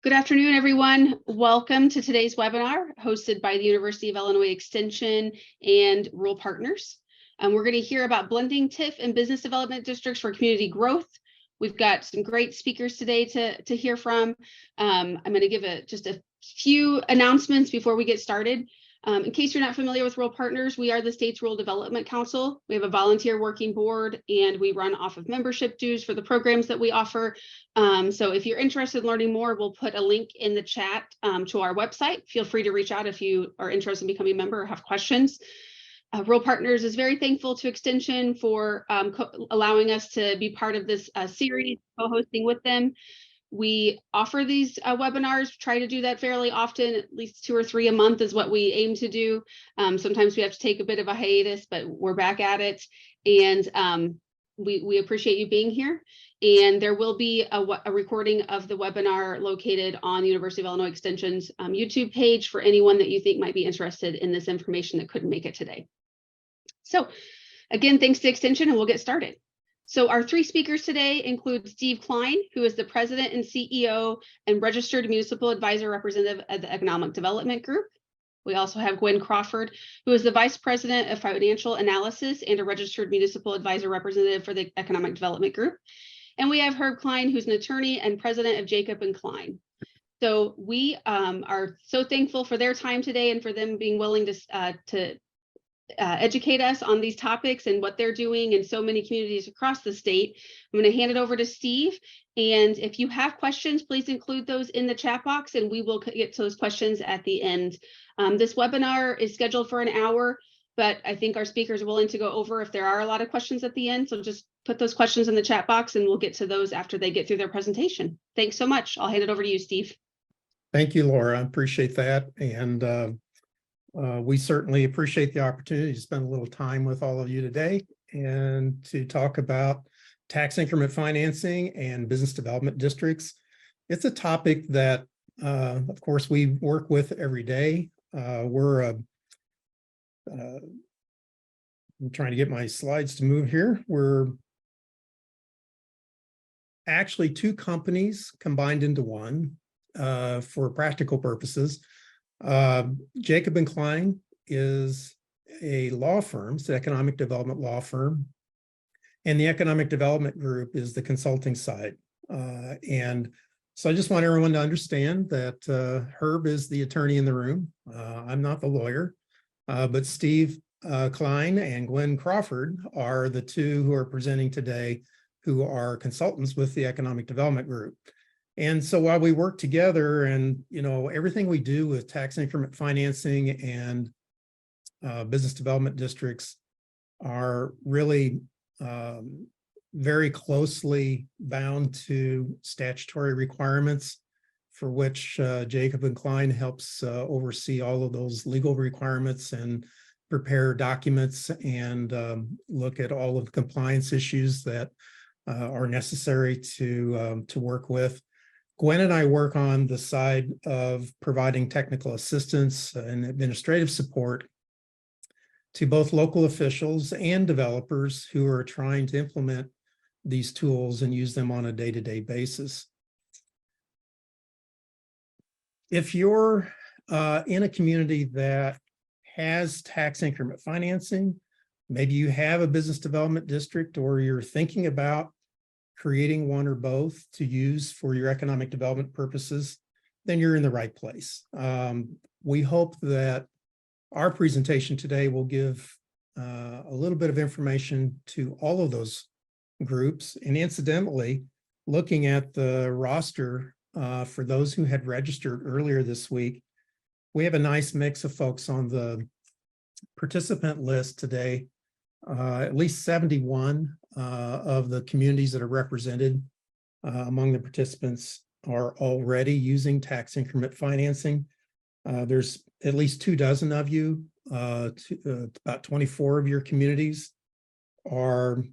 Good afternoon, everyone. Welcome to today's webinar hosted by the University of Illinois Extension and Rural Partners. We're going to hear about blending TIF and business development districts for community growth. We've got some great speakers today to hear from. I'm going to give just a few announcements before we get started. In case you're not familiar with Rural Partners, we are the state's Rural Development Council. We have a volunteer working board, and we run off of membership dues for the programs that we offer. So if you're interested in learning more, we'll put a link in the chat to our website. Feel free to reach out if you are interested in becoming a member or have questions. Rural Partners is very thankful to Extension for allowing us to be part of this series, co-hosting with them. We offer these webinars, try to do that fairly often, at least 2 or 3 a month is what we aim to do. Sometimes we have to take a bit of a hiatus, but we're back at it. And we appreciate you being here. And there will be a recording of the webinar located on the University of Illinois Extension's YouTube page for anyone that you think might be interested in this information that couldn't make it today. So again, thanks to Extension, and we'll get started. So our 3 speakers today include Steve Kline, who is the president and CEO and registered municipal advisor representative at the Economic Development Group. We also have Gwen Crawford, who is the vice president of financial analysis and a registered municipal advisor representative for the Economic Development Group. And we have Herb Kline, who's an attorney and president of Jacob Klein. So we are so thankful for their time today and for them being willing to educate us on these topics and what they're doing in so many communities across the state. I'm going to hand it over to Steve. And if you have questions, please include those in the chat box and we will get to those questions at the end. This webinar is scheduled for an hour, but I think our speakers are willing to go over if there are a lot of questions at the end. So just put those questions in the chat box and we'll get to those after they get through their presentation. Thanks so much. I'll hand it over to you, Steve. Thank you, Laura. I appreciate that. And we certainly appreciate the opportunity to spend a little time with all of you today and to talk about tax increment financing and business development districts. It's a topic that, of course, we work with every day. I'm trying to get my slides to move here. We're actually 2 companies combined into one for practical purposes. Jacob Klein is a law firm, it's an economic development law firm, and the Economic Development Group is the consulting side. And so I just want everyone to understand that Herb is the attorney in the room. I'm not the lawyer, but Steve Kline and Gwen Crawford are the 2 who are presenting today, who are consultants with the Economic Development Group. And so while we work together and, everything we do with tax increment financing and business development districts are really very closely bound to statutory requirements for which Jacob Klein helps oversee all of those legal requirements and prepare documents and look at all of the compliance issues that are necessary to work with. Gwen and I work on the side of providing technical assistance and administrative support to both local officials and developers who are trying to implement these tools and use them on a day-to-day basis. If you're in a community that has tax increment financing, maybe you have a business development district or you're thinking about creating one or both to use for your economic development purposes, then you're in the right place. We hope that our presentation today will give a little bit of information to all of those groups. And incidentally, looking at the roster for those who had registered earlier this week, we have a nice mix of folks on the participant list today. At least 71 of the communities that are represented among the participants are already using tax increment financing. There's at least 24 of you, about 24 of your communities are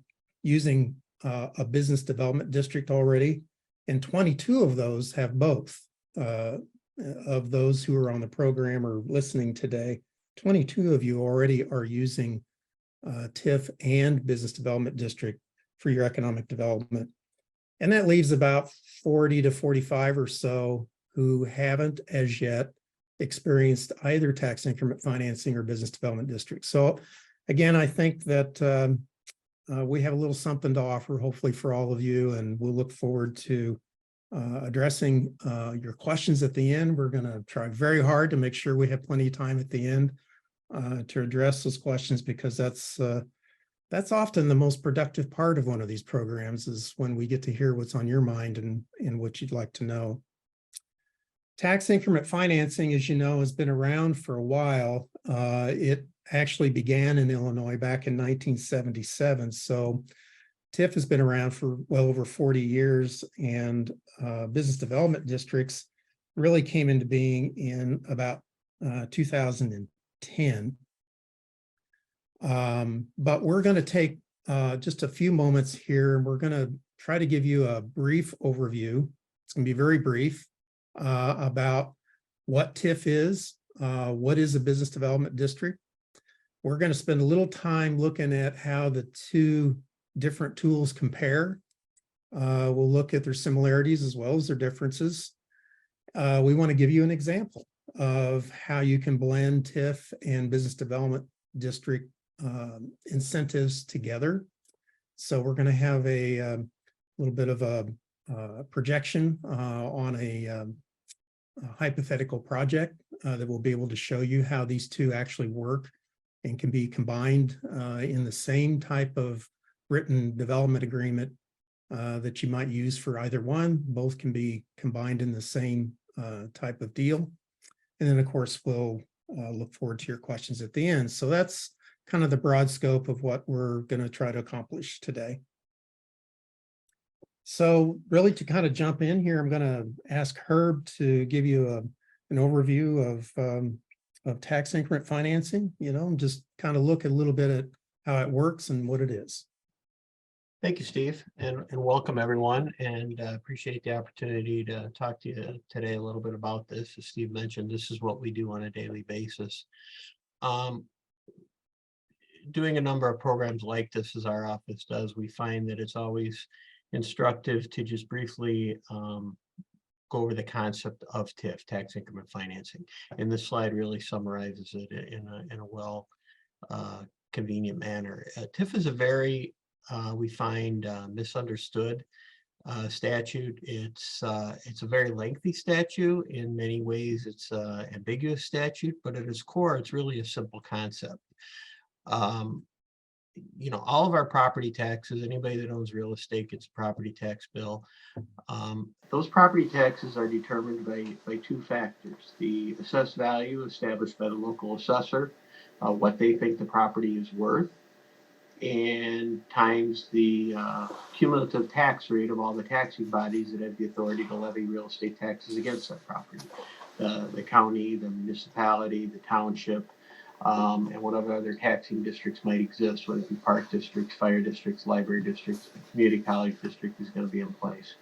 using a business development district already, and 22 of those have both. Of those who are on the program or listening today, 22 of you already are using TIF and business development district for your economic development. And that leaves about 40 to 45 or so who haven't as yet experienced either tax increment financing or business development districts. So again, I think that we have a little something to offer, hopefully for all of you, and we'll look forward to addressing your questions at the end. We're going to try very hard to make sure we have plenty of time at the end to address those questions, because that's often the most productive part of one of these programs, is when we get to hear what's on your mind and what you'd like to know. Tax increment financing, as you know, has been around for a while. It actually began in Illinois back in 1977. So TIF has been around for well over 40 years, and business development districts really came into being in about 2010. But we're going to take just a few moments here, and we're going to try to give you a brief overview. It's going to be very brief about what TIF is, what is a business development district. We're going to spend a little time looking at how the two different tools compare. We'll look at their similarities as well as their differences. We want to give you an example of how you can blend TIF and business development district incentives together. So we're going to have a little bit of a projection on a hypothetical project that will be able to show you how these two actually work and can be combined in the same type of written development agreement that you might use for either one. Both can be combined in the same type of deal. And then, of course, we'll look forward to your questions at the end. So that's kind of the broad scope of what we're going to try to accomplish today. So really, to kind of jump in here, I'm going to ask Herb to give you an overview of tax increment financing, and just kind of look a little bit at how it works and what it is. Thank you, Steve, and welcome everyone, and appreciate the opportunity to talk to you today a little bit about this. As Steve mentioned, this is what we do on a daily basis. Doing a number of programs like this, as our office does, we find that it's always instructive to just briefly go over the concept of TIF, tax increment financing. And this slide really summarizes it in a well convenient manner. TIF is a very we find misunderstood statute. It's a very lengthy statute. In many ways, it's an ambiguous statute, but at its core, it's really a simple concept. All of our property taxes, anybody that owns real estate gets a property tax bill. Those property taxes are determined by two factors: the assessed value established by the local assessor, what they think the property is worth, and times the cumulative tax rate of all the taxing bodies that have the authority to levy real estate taxes against that property. The county, the municipality, the township, and whatever other taxing districts might exist, whether it be park districts, fire districts, library districts, the community college district is going to be in place.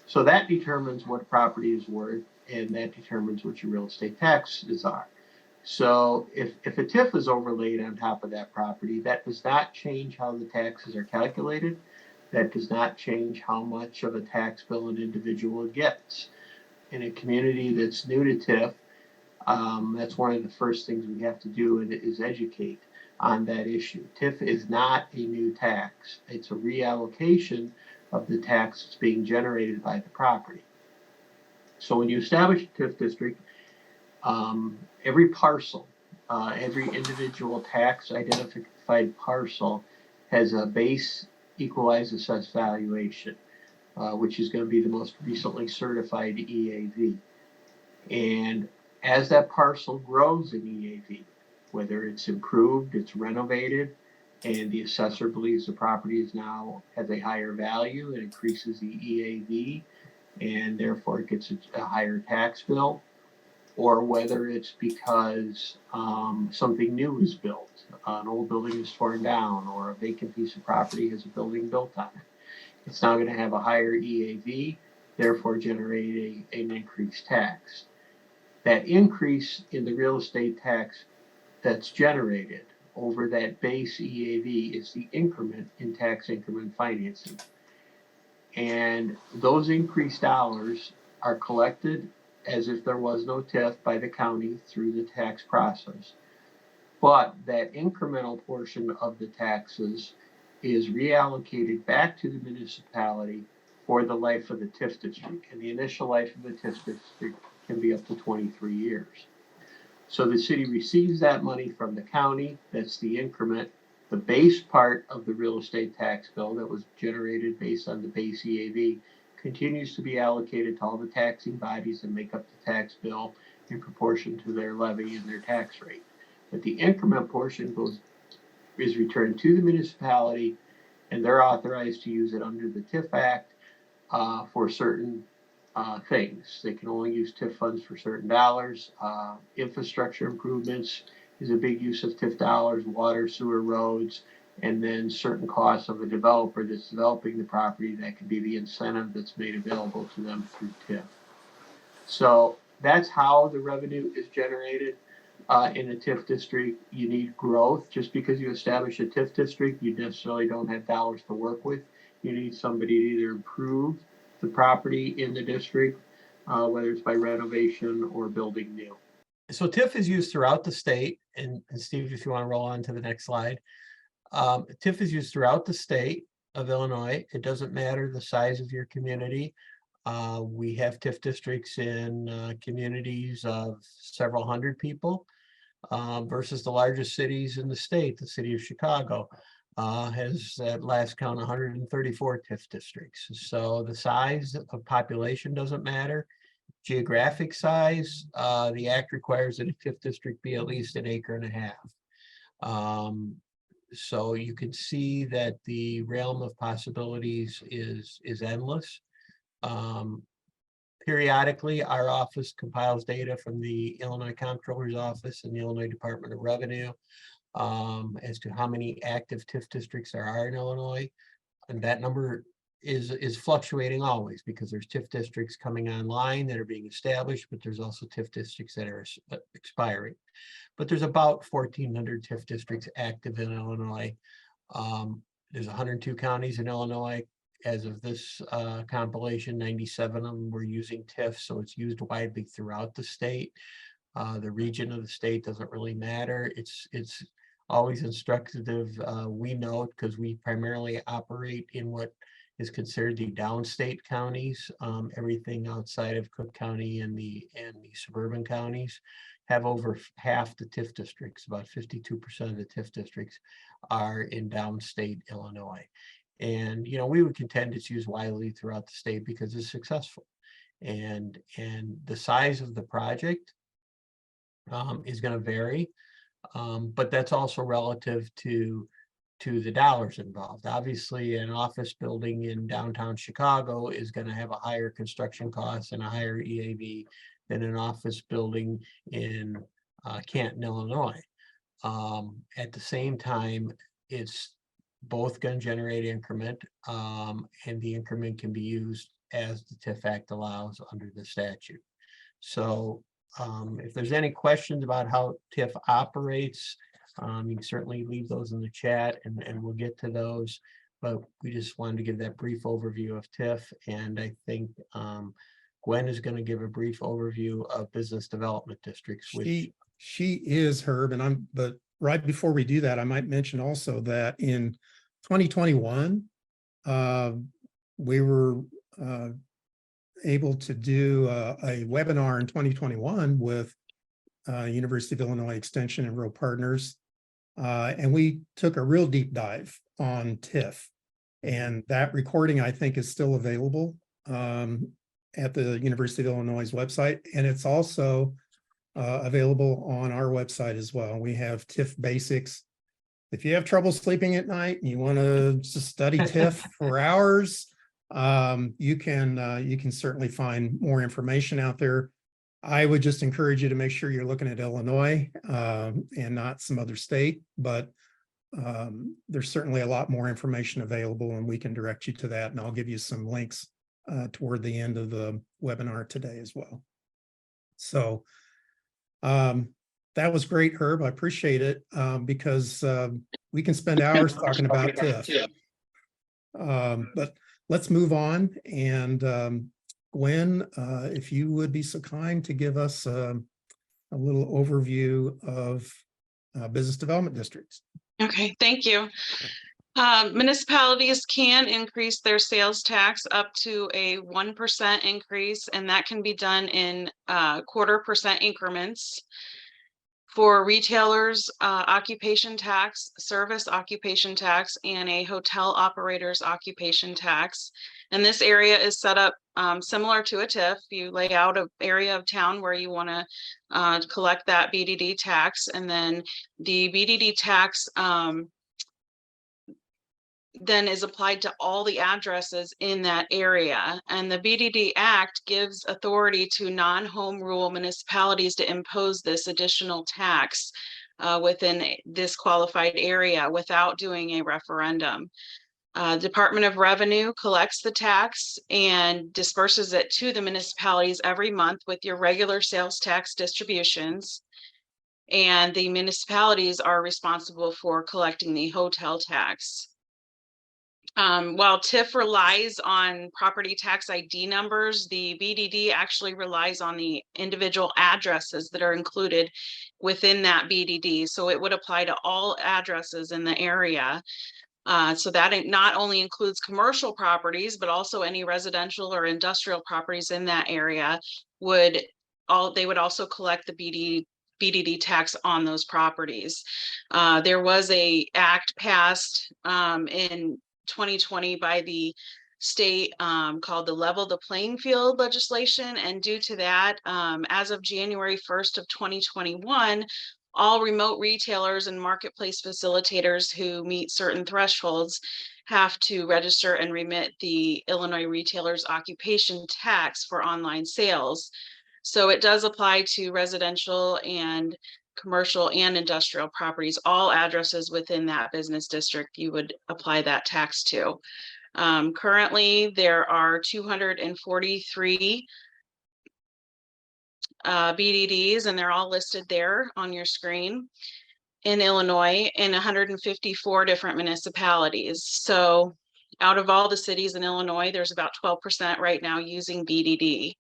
So that determines what property is worth, and that determines what your real estate taxes are. So if a TIF is overlaid on top of that property, that does not change how the taxes are calculated. That does not change how much of a tax bill an individual gets. In a community that's new to TIF, that's one of the first things we have to do is educate on that issue. TIF is not a new tax. It's a reallocation of the tax that's being generated by the property. So when you establish a TIF district, every parcel, every individual tax identified parcel has a base equalized assessed valuation, which is going to be the most recently certified EAV. And as that parcel grows in EAV, whether it's improved, it's renovated, and the assessor believes the property is now has a higher value, it increases the EAV, and therefore it gets a higher tax bill, or whether it's because something new is built, an old building is torn down, or a vacant piece of property has a building built on it. It's now going to have a higher EAV, therefore generating an increased tax. That increase in the real estate tax that's generated over that base EAV is the increment in tax increment financing. And those increased dollars are collected as if there was no TIF by the county through the tax process. But that incremental portion of the taxes is reallocated back to the municipality for the life of the TIF district. And the initial life of the TIF district can be up to 23 years. So the city receives that money from the county. That's the increment. The base part of the real estate tax bill that was generated based on the base EAV continues to be allocated to all the taxing bodies that make up the tax bill in proportion to their levy and their tax rate. But the increment portion is returned to the municipality, and they're authorized to use it under the TIF Act for certain things. They can only use TIF funds for certain dollars. Infrastructure improvements is a big use of TIF dollars, water, sewer, roads, and then certain costs of a developer that's developing the property. That could be the incentive that's made available to them through TIF. So that's how the revenue is generated in a TIF district. You need growth. Just because you establish a TIF district, you necessarily don't have dollars to work with. You need somebody to either improve the property in the district, whether it's by renovation or building new. So TIF is used throughout the state, and Steve, if you want to roll on to the next slide. TIF is used throughout the state of Illinois. It doesn't matter the size of your community. We have TIF districts in communities of several hundred people versus the largest cities in the state. The city of Chicago has at last count 134 TIF districts. So the size of population doesn't matter. Geographic size, the act requires that a TIF district be at least 1.5 acres. So you can see that the realm of possibilities is endless. Periodically, our office compiles data from the Illinois Comptroller's Office and the Illinois Department of Revenue as to how many active TIF districts there are in Illinois. And that number is fluctuating always, because there's TIF districts coming online that are being established, but there's also TIF districts that are expiring. But there's about 1,400 TIF districts active in Illinois. There's 102 counties in Illinois. As of this compilation, 97 of them were using TIF, so it's used widely throughout the state. The region of the state doesn't really matter. It's always instructive. We know, because we primarily operate in what is considered the downstate counties. Everything outside of Cook County and the suburban counties have over half the TIF districts. About 52% of the TIF districts are in downstate Illinois. And, you know, we would contend it's used widely throughout the state because it's successful. And the size of the project is going to vary, but that's also relative to the dollars involved. Obviously, an office building in downtown Chicago is going to have a higher construction cost and a higher EAV than an office building in Canton, Illinois. At the same time, it's both going to generate increment, and the increment can be used as the TIF Act allows under the statute. So if there's any questions about how TIF operates, you can certainly leave those in the chat, and we'll get to those. But we just wanted to give that brief overview of TIF, and I think Gwen is going to give a brief overview of business development districts. She is, Herb, but right before we do that, I might mention also that in 2021, we were able to do a webinar in 2021 with University of Illinois Extension and Rural Partners, and we took a real deep dive on TIF. And that recording, I think, is still available at the University of Illinois website, and it's also available on our website as well. We have TIF basics. If you have trouble sleeping at night and you want to just study TIF for hours, you can certainly find more information out there. I would just encourage you to make sure you're looking at Illinois and not some other state, but there's certainly a lot more information available, and we can direct you to that. And I'll give you some links toward the end of the webinar today as well. So that was great, Herb. I appreciate it because we can spend hours talking about TIF. But let's move on. And Gwen, if you would be so kind to give us a little overview of business development districts. Okay, thank you. Municipalities can increase their sales tax up to a 1% increase, and that can be done in 0.25% increments. For retailers, occupation tax, service occupation tax, and a hotel operator's occupation tax. And this area is set up similar to a TIF. You lay out an area of town where you want to collect that BDD tax, and then the BDD tax then is applied to all the addresses in that area. And the BDD Act gives authority to non-home rule municipalities to impose this additional tax within this qualified area without doing a referendum. Department of Revenue collects the tax and disperses it to the municipalities every month with your regular sales tax distributions. And the municipalities are responsible for collecting the hotel tax. While TIF relies on property tax ID numbers, the BDD actually relies on the individual addresses that are included within that BDD. So it would apply to all addresses in the area. So that it not only includes commercial properties, but also any residential or industrial properties in that area they would also collect the BDD tax on those properties. There was a act passed in 2020 by the state called the Level the Playing Field legislation. And due to that, as of January 1st of 2021, all remote retailers and marketplace facilitators who meet certain thresholds have to register and remit the Illinois Retailer's Occupation Tax for online sales. So it does apply to residential and commercial and industrial properties, all addresses within that business district you would apply that tax to. Currently, there are 243 BDDs, and they're all listed there on your screen in Illinois in 154 different municipalities. So out of all the cities in Illinois, there's about 12% right now using BDD.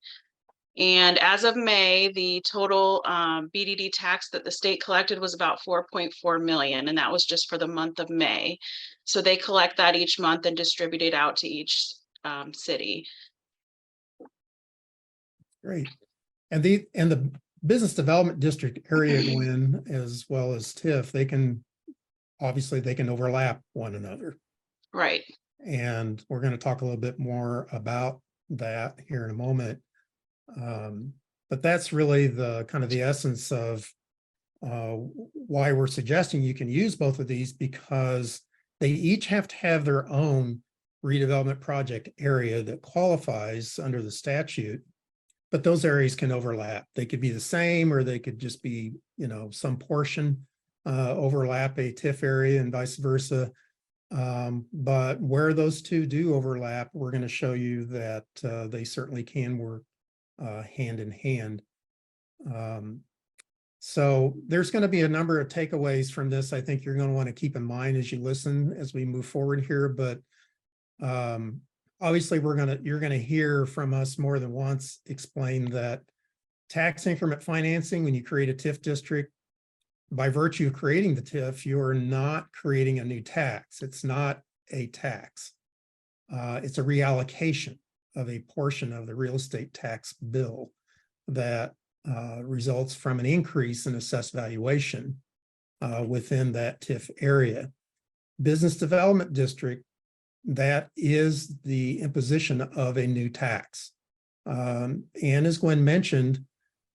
And as of May, the total BDD tax that the state collected was about 4.4 million, and that was just for the month of May. So they collect that each month and distribute it out to each city. Great. And the business development district area, Gwen, as well as TIF, they can overlap one another. Right. And we're going to talk a little bit more about that here in a moment. But that's really the kind of the essence of why we're suggesting you can use both of these, because they each have to have their own redevelopment project area that qualifies under the statute, but those areas can overlap. They could be the same, or they could just be, some portion overlap a TIF area and vice versa. But where those two do overlap, we're going to show you that they certainly can work hand in hand. So there's going to be a number of takeaways from this I think you're going to want to keep in mind as you listen as we move forward here. But obviously you're going to hear from us more than once explain that tax increment financing, when you create a TIF district, by virtue of creating the TIF, you are not creating a new tax. It's not a tax. It's a reallocation of a portion of the real estate tax bill that results from an increase in assessed valuation within that TIF area. Business development district, that is the imposition of a new tax. And as Gwen mentioned,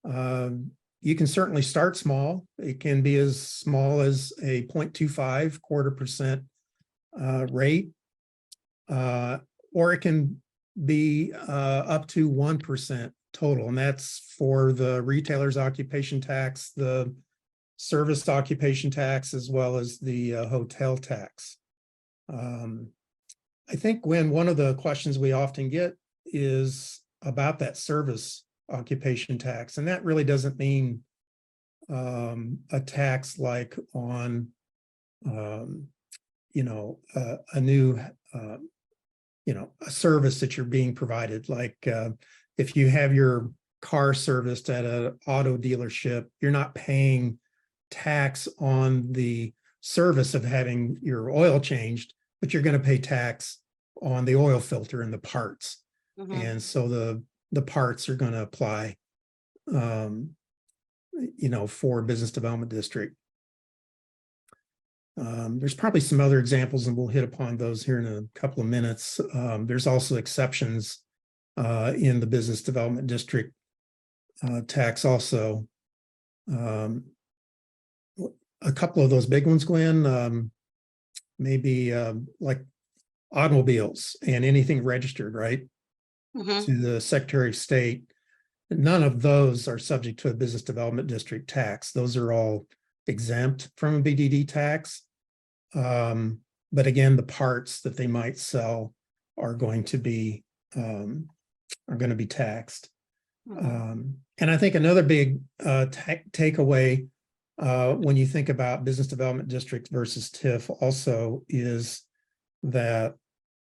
you can certainly start small. It can be as small as a 0.25 0.25% rate, or it can be up to 1% total, and that's for the retailer's occupation tax, the service occupation tax, as well as the hotel tax. I think, Gwen, one of the questions we often get is about that service occupation tax, and that really doesn't mean a tax like on a new a service that you're being provided, like if you have your car serviced at an auto dealership, you're not paying tax on the service of having your oil changed, but you're going to pay tax on the oil filter and the parts. Mhm. And so the parts are going to apply, for business development district. There's probably some other examples, and we'll hit upon those here in a couple of minutes. There's also exceptions in the business development district tax also. A couple of those big ones, Glenn, maybe like automobiles and anything registered, right, Mhm. to the Secretary of State. None of those are subject to a business development district tax. Those are all exempt from a BDD tax. But again, the parts that they might sell are going to be taxed. Mhm. And I think another big takeaway when you think about business development district versus TIF also is that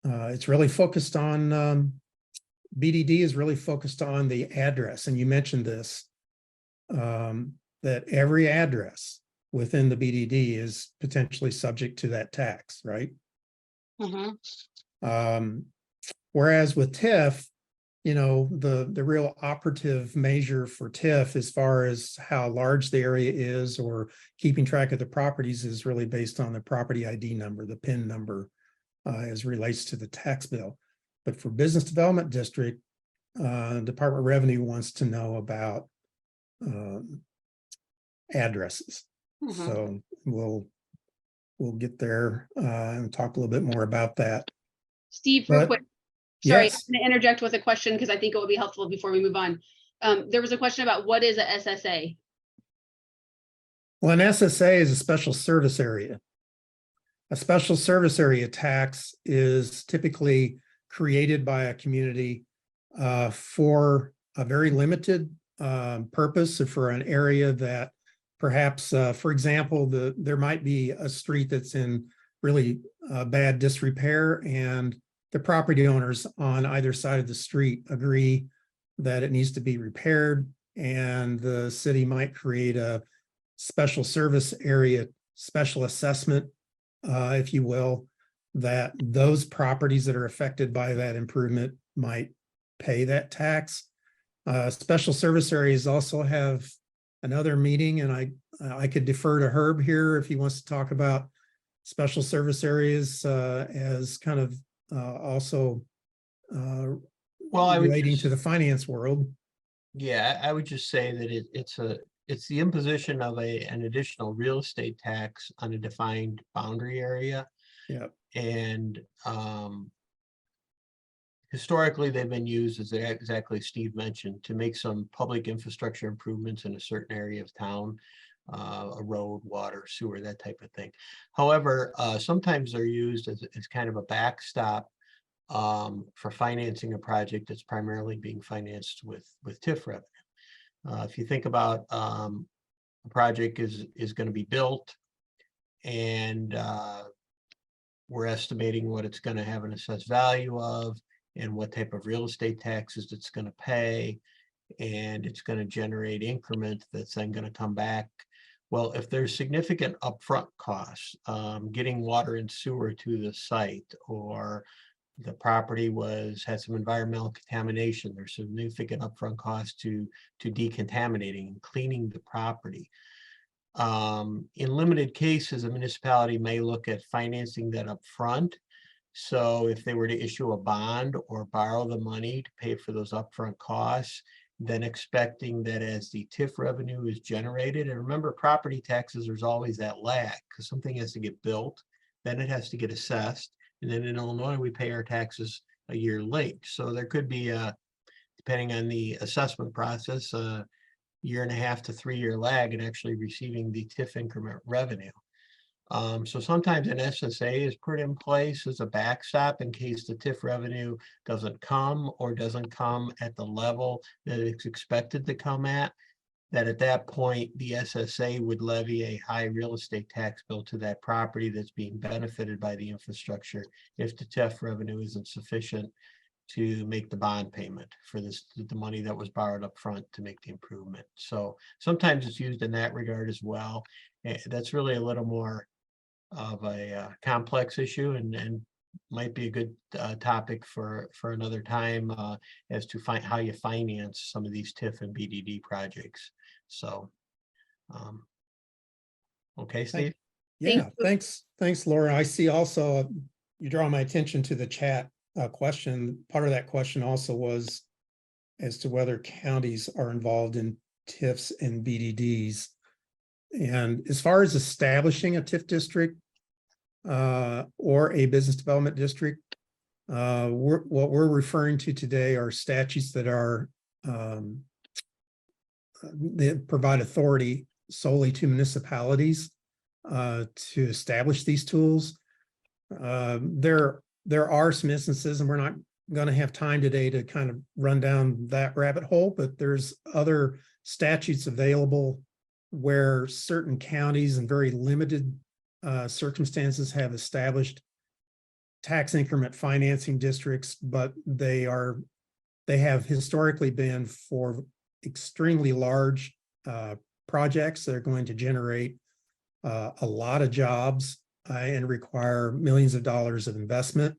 it's really focused on BDD is really focused on the address. And you mentioned this, that every address within the BDD is potentially subject to that tax, right? Mhm. Whereas with TIF, the real operative measure for TIF as far as how large the area is or keeping track of the properties is really based on the property ID number, the PIN number, as relates to the tax bill. But for business development district, Department of Revenue wants to know about addresses. Mhm. So we'll get there and talk a little bit more about that. Steve, real But quick. Sorry, yes, I'm going to interject with a question because I think it will be helpful before we move on. There was a question about what is a SSA? well, an SSA is a special service area. A special service area tax is typically created by a community for a very limited purpose, or for an area that perhaps, for example, there might be a street that's in really bad disrepair, and the property owners on either side of the street agree that it needs to be repaired, and the city might create a special service area, special assessment, if you will, that those properties that are affected by that improvement might pay that tax. Special service areas also have another meaning, and I could defer to Herb here if he wants to talk about special service areas as kind of also Well, I would relating just, to the finance world. yeah, I would just say that it's the imposition of an additional real estate tax on a defined boundary area. Yeah. And historically, they've been used, as exactly Steve mentioned, to make some public infrastructure improvements in a certain area of town, a road, water, sewer, that type of thing. However, sometimes they're used as kind of a backstop for financing a project that's primarily being financed with TIF revenue. If you think about a project is going to be built, and we're estimating what it's going to have an assessed value of, and what type of real estate taxes it's going to pay, and it's going to generate increment that's then going to come back. Well, if there's significant upfront costs, getting water and sewer to the site, or the property had some environmental contamination, there's significant upfront costs to decontaminating and cleaning the property. In limited cases, a municipality may look at financing that up front. So if they were to issue a bond or borrow the money to pay for those upfront costs, then expecting that as the TIF revenue is generated, and remember, property taxes, there's always that lag, because something has to get built, then it has to get assessed, and then in Illinois, we pay our taxes a year late. So there could be, depending on the assessment process, a 1.5 to 3 year lag in actually receiving the TIF increment revenue. So sometimes an SSA is put in place as a backstop in case the TIF revenue doesn't come, or doesn't come at the level that it's expected to come at that point, the SSA would levy a high real estate tax bill to that property that's being benefited by the infrastructure if the TIF revenue isn't sufficient to make the bond payment for this, the money that was borrowed up front to make the improvement. So sometimes it's used in that regard as well. That's really a little more of a complex issue, and might be a good topic for another time as to how you finance some of these TIF and BDD projects. So, okay, Steve. Yeah, thanks, Laura. I see also you draw my attention to the chat question. Part of that question also was as to whether counties are involved in TIFs and BDDs. And as far as establishing a TIF district or a business development district, what we're referring to today are statutes that are that provide authority solely to municipalities to establish these tools. There are some instances, and we're not going to have time today to kind of run down that rabbit hole, but there's other statutes available where certain counties in very limited circumstances have established tax increment financing districts, but they have historically been for extremely large projects that are going to generate a lot of jobs and require millions of dollars of investment.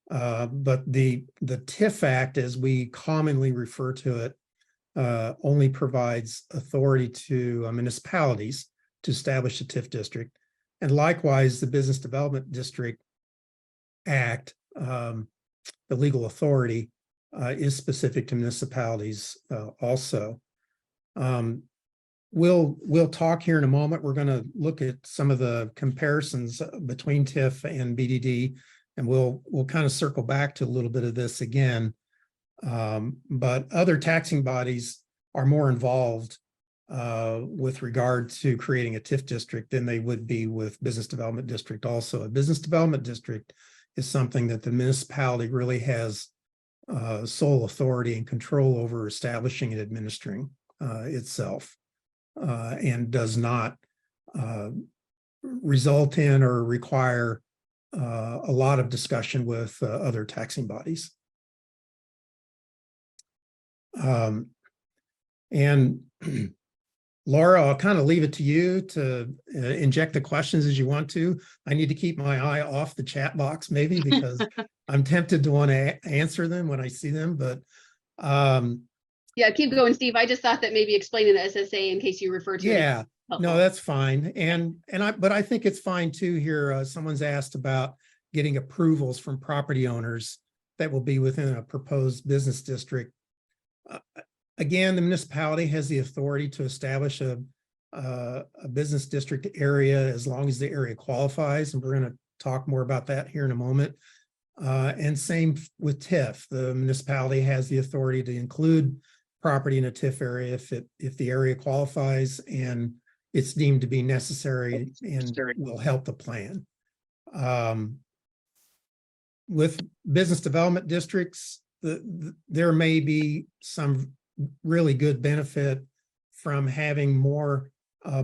But the TIF Act, as we commonly refer to it, only provides authority to municipalities to establish a TIF district. And likewise, the Business Development District Act, the legal authority, is specific to municipalities also. We'll talk here in a moment. We're going to look at some of the comparisons between TIF and BDD, and we'll kind of circle back to a little bit of this again. But other taxing bodies are more involved with regard to creating a TIF district than they would be with business development district. Also, a business development district is something that the municipality really has sole authority and control over establishing and administering itself, and does not result in or require a lot of discussion with other taxing bodies. And Laura, I'll kind of leave it to you to inject the questions as you want to. I need to keep my eye off the chat box maybe, because I'm tempted to want to answer them when I see them, but yeah, keep going, Steve. I just thought that maybe explaining the SSA in case you refer to yeah, it. no, that's fine. But I think it's fine too here. Someone's asked about getting approvals from property owners that will be within a proposed business district. Again, the municipality has the authority to establish a business district area as long as the area qualifies, and we're going to talk more about that here in a moment. And same with TIF. The municipality has the authority to include property in a TIF area if the area qualifies and it's deemed to be necessary and will help the plan. With business development districts, there may be some really good benefit from having more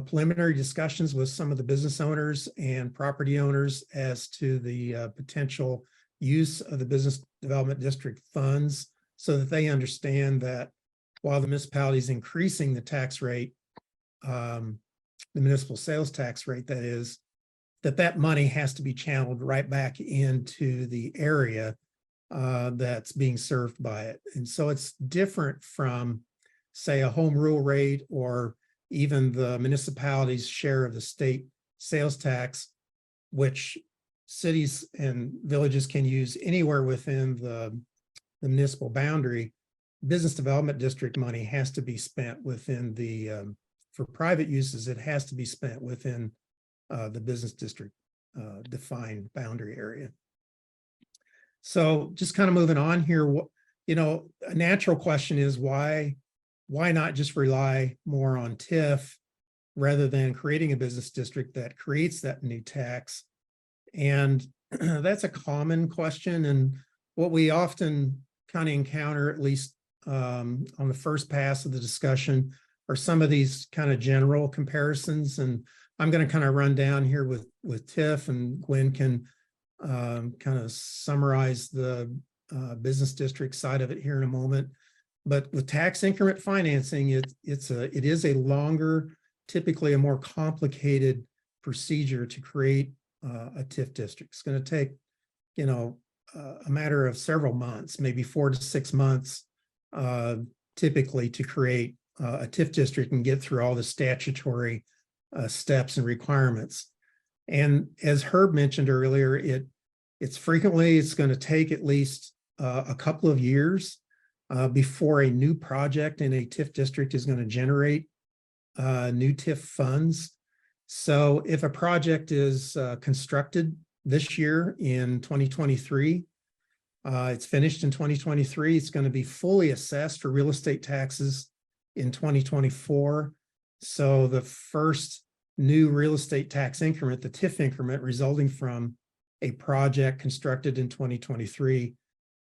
preliminary discussions with some of the business owners and property owners as to the potential use of the business development district funds, so that they understand that while the municipality is increasing the tax rate, the municipal sales tax rate, that is, that money has to be channeled right back into the area that's being served by it. And so it's different from, say, a home rule rate or even the municipality's share of the state sales tax, which cities and villages can use anywhere within the municipal boundary. Business development district money has to be spent within the, for private uses, it has to be spent within the business district defined boundary area. So just kind of moving on here, a natural question is why not just rely more on TIF rather than creating a business district that creates that new tax? And that's a common question. And what we often kind of encounter, at least on the first pass of the discussion, are some of these kind of general comparisons. And I'm going to kind of run down here with TIF, and Gwen can kind of summarize the business district side of it here in a moment. But with tax increment financing, it is a longer, typically a more complicated procedure to create a TIF district. It's going to take, a matter of several months, maybe 4 to 6 months, typically to create a TIF district and get through all the statutory steps and requirements. And as Herb mentioned earlier, it's going to take at least a couple of years before a new project in a TIF district is going to generate new TIF funds. So if a project is constructed this year in 2023, it's finished in 2023, it's going to be fully assessed for real estate taxes in 2024. So the first new real estate tax increment, the TIF increment resulting from a project constructed in 2023,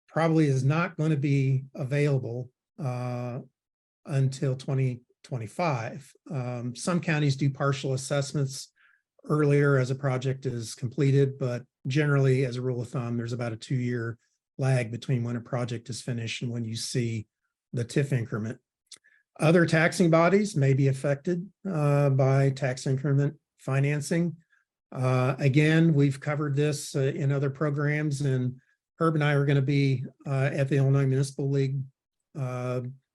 probably is not going to be available until 2025. Some counties do partial assessments earlier as a project is completed, but generally, as a rule of thumb, there's about a 2-year lag between when a project is finished and when you see the TIF increment. Other taxing bodies may be affected by tax increment financing. Again, we've covered this in other programs, and Herb and I are going to be at the Illinois Municipal League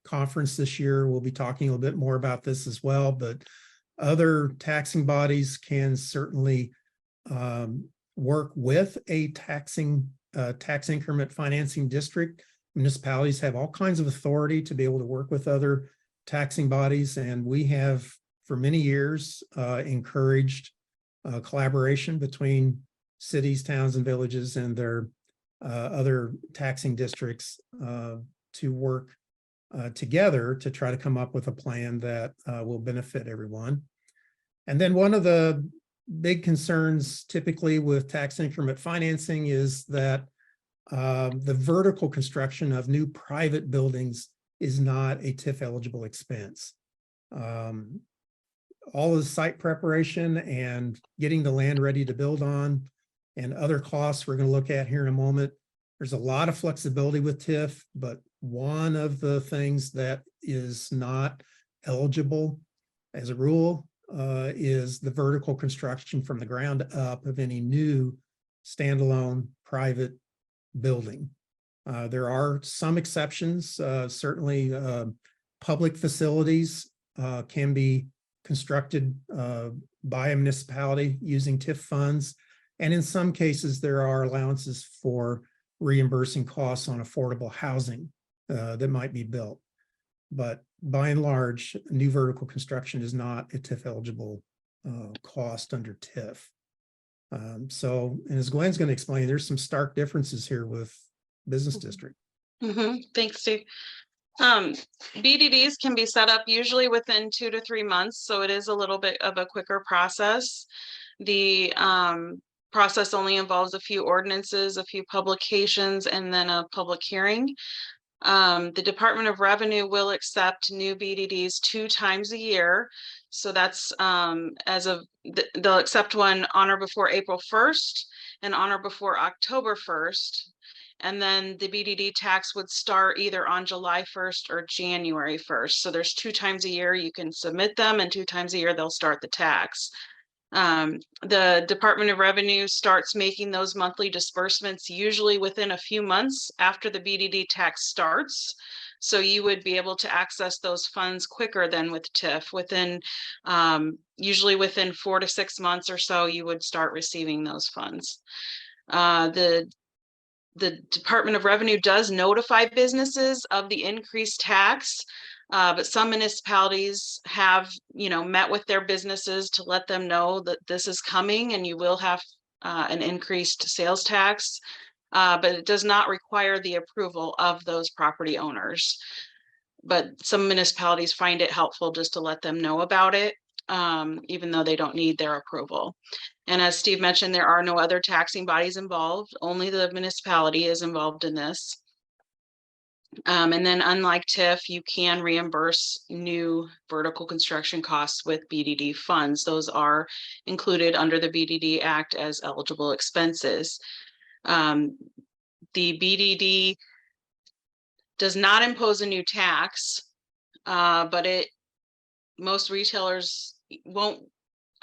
conference this year. We'll be talking a little bit more about this as well, but other taxing bodies can certainly work with a tax increment financing district. Municipalities have all kinds of authority to be able to work with other taxing bodies, and we have for many years encouraged collaboration between cities, towns, and villages and their other taxing districts to work together to try to come up with a plan that will benefit everyone. And then one of the big concerns typically with tax increment financing is that the vertical construction of new private buildings is not a TIF eligible expense. All of the site preparation and getting the land ready to build on and other costs we're going to look at here in a moment. There's a lot of flexibility with TIF, but one of the things that is not eligible as a rule is the vertical construction from the ground up of any new standalone private building. There are some exceptions. Certainly public facilities can be constructed by a municipality using TIF funds. And in some cases, there are allowances for reimbursing costs on affordable housing that might be built. But by and large, new vertical construction is not a TIF eligible cost under TIF. So, and as Glenn's going to explain, there's some stark differences here with business district. Thanks, Steve. BDDs can be set up usually within 2 to 3 months, so it is a little bit of a quicker process. The process only involves a few ordinances, a few publications, and then a public hearing. The Department of Revenue will accept new BDDs 2 times a year. So that's they'll accept one on or before April 1st and on or before October 1st. And then the BDD tax would start either on July 1st or January 1st. So there's 2 times a year you can submit them, and 2 times a year they'll start the tax. The Department of Revenue starts making those monthly disbursements usually within a few months after the BDD tax starts. So you would be able to access those funds quicker than with TIF. Usually within 4 to 6 months or so, you would start receiving those funds. The Department of Revenue does notify businesses of the increased tax. But some municipalities have, met with their businesses to let them know that this is coming and you will have an increased sales tax, but it does not require the approval of those property owners. But some municipalities find it helpful just to let them know about it, even though they don't need their approval. And as Steve mentioned, there are no other taxing bodies involved. Only the municipality is involved in this. And then unlike TIF, you can reimburse new vertical construction costs with BDD funds. Those are included under the BDD Act as eligible expenses. The BDD does not impose a new tax, but most retailers won't.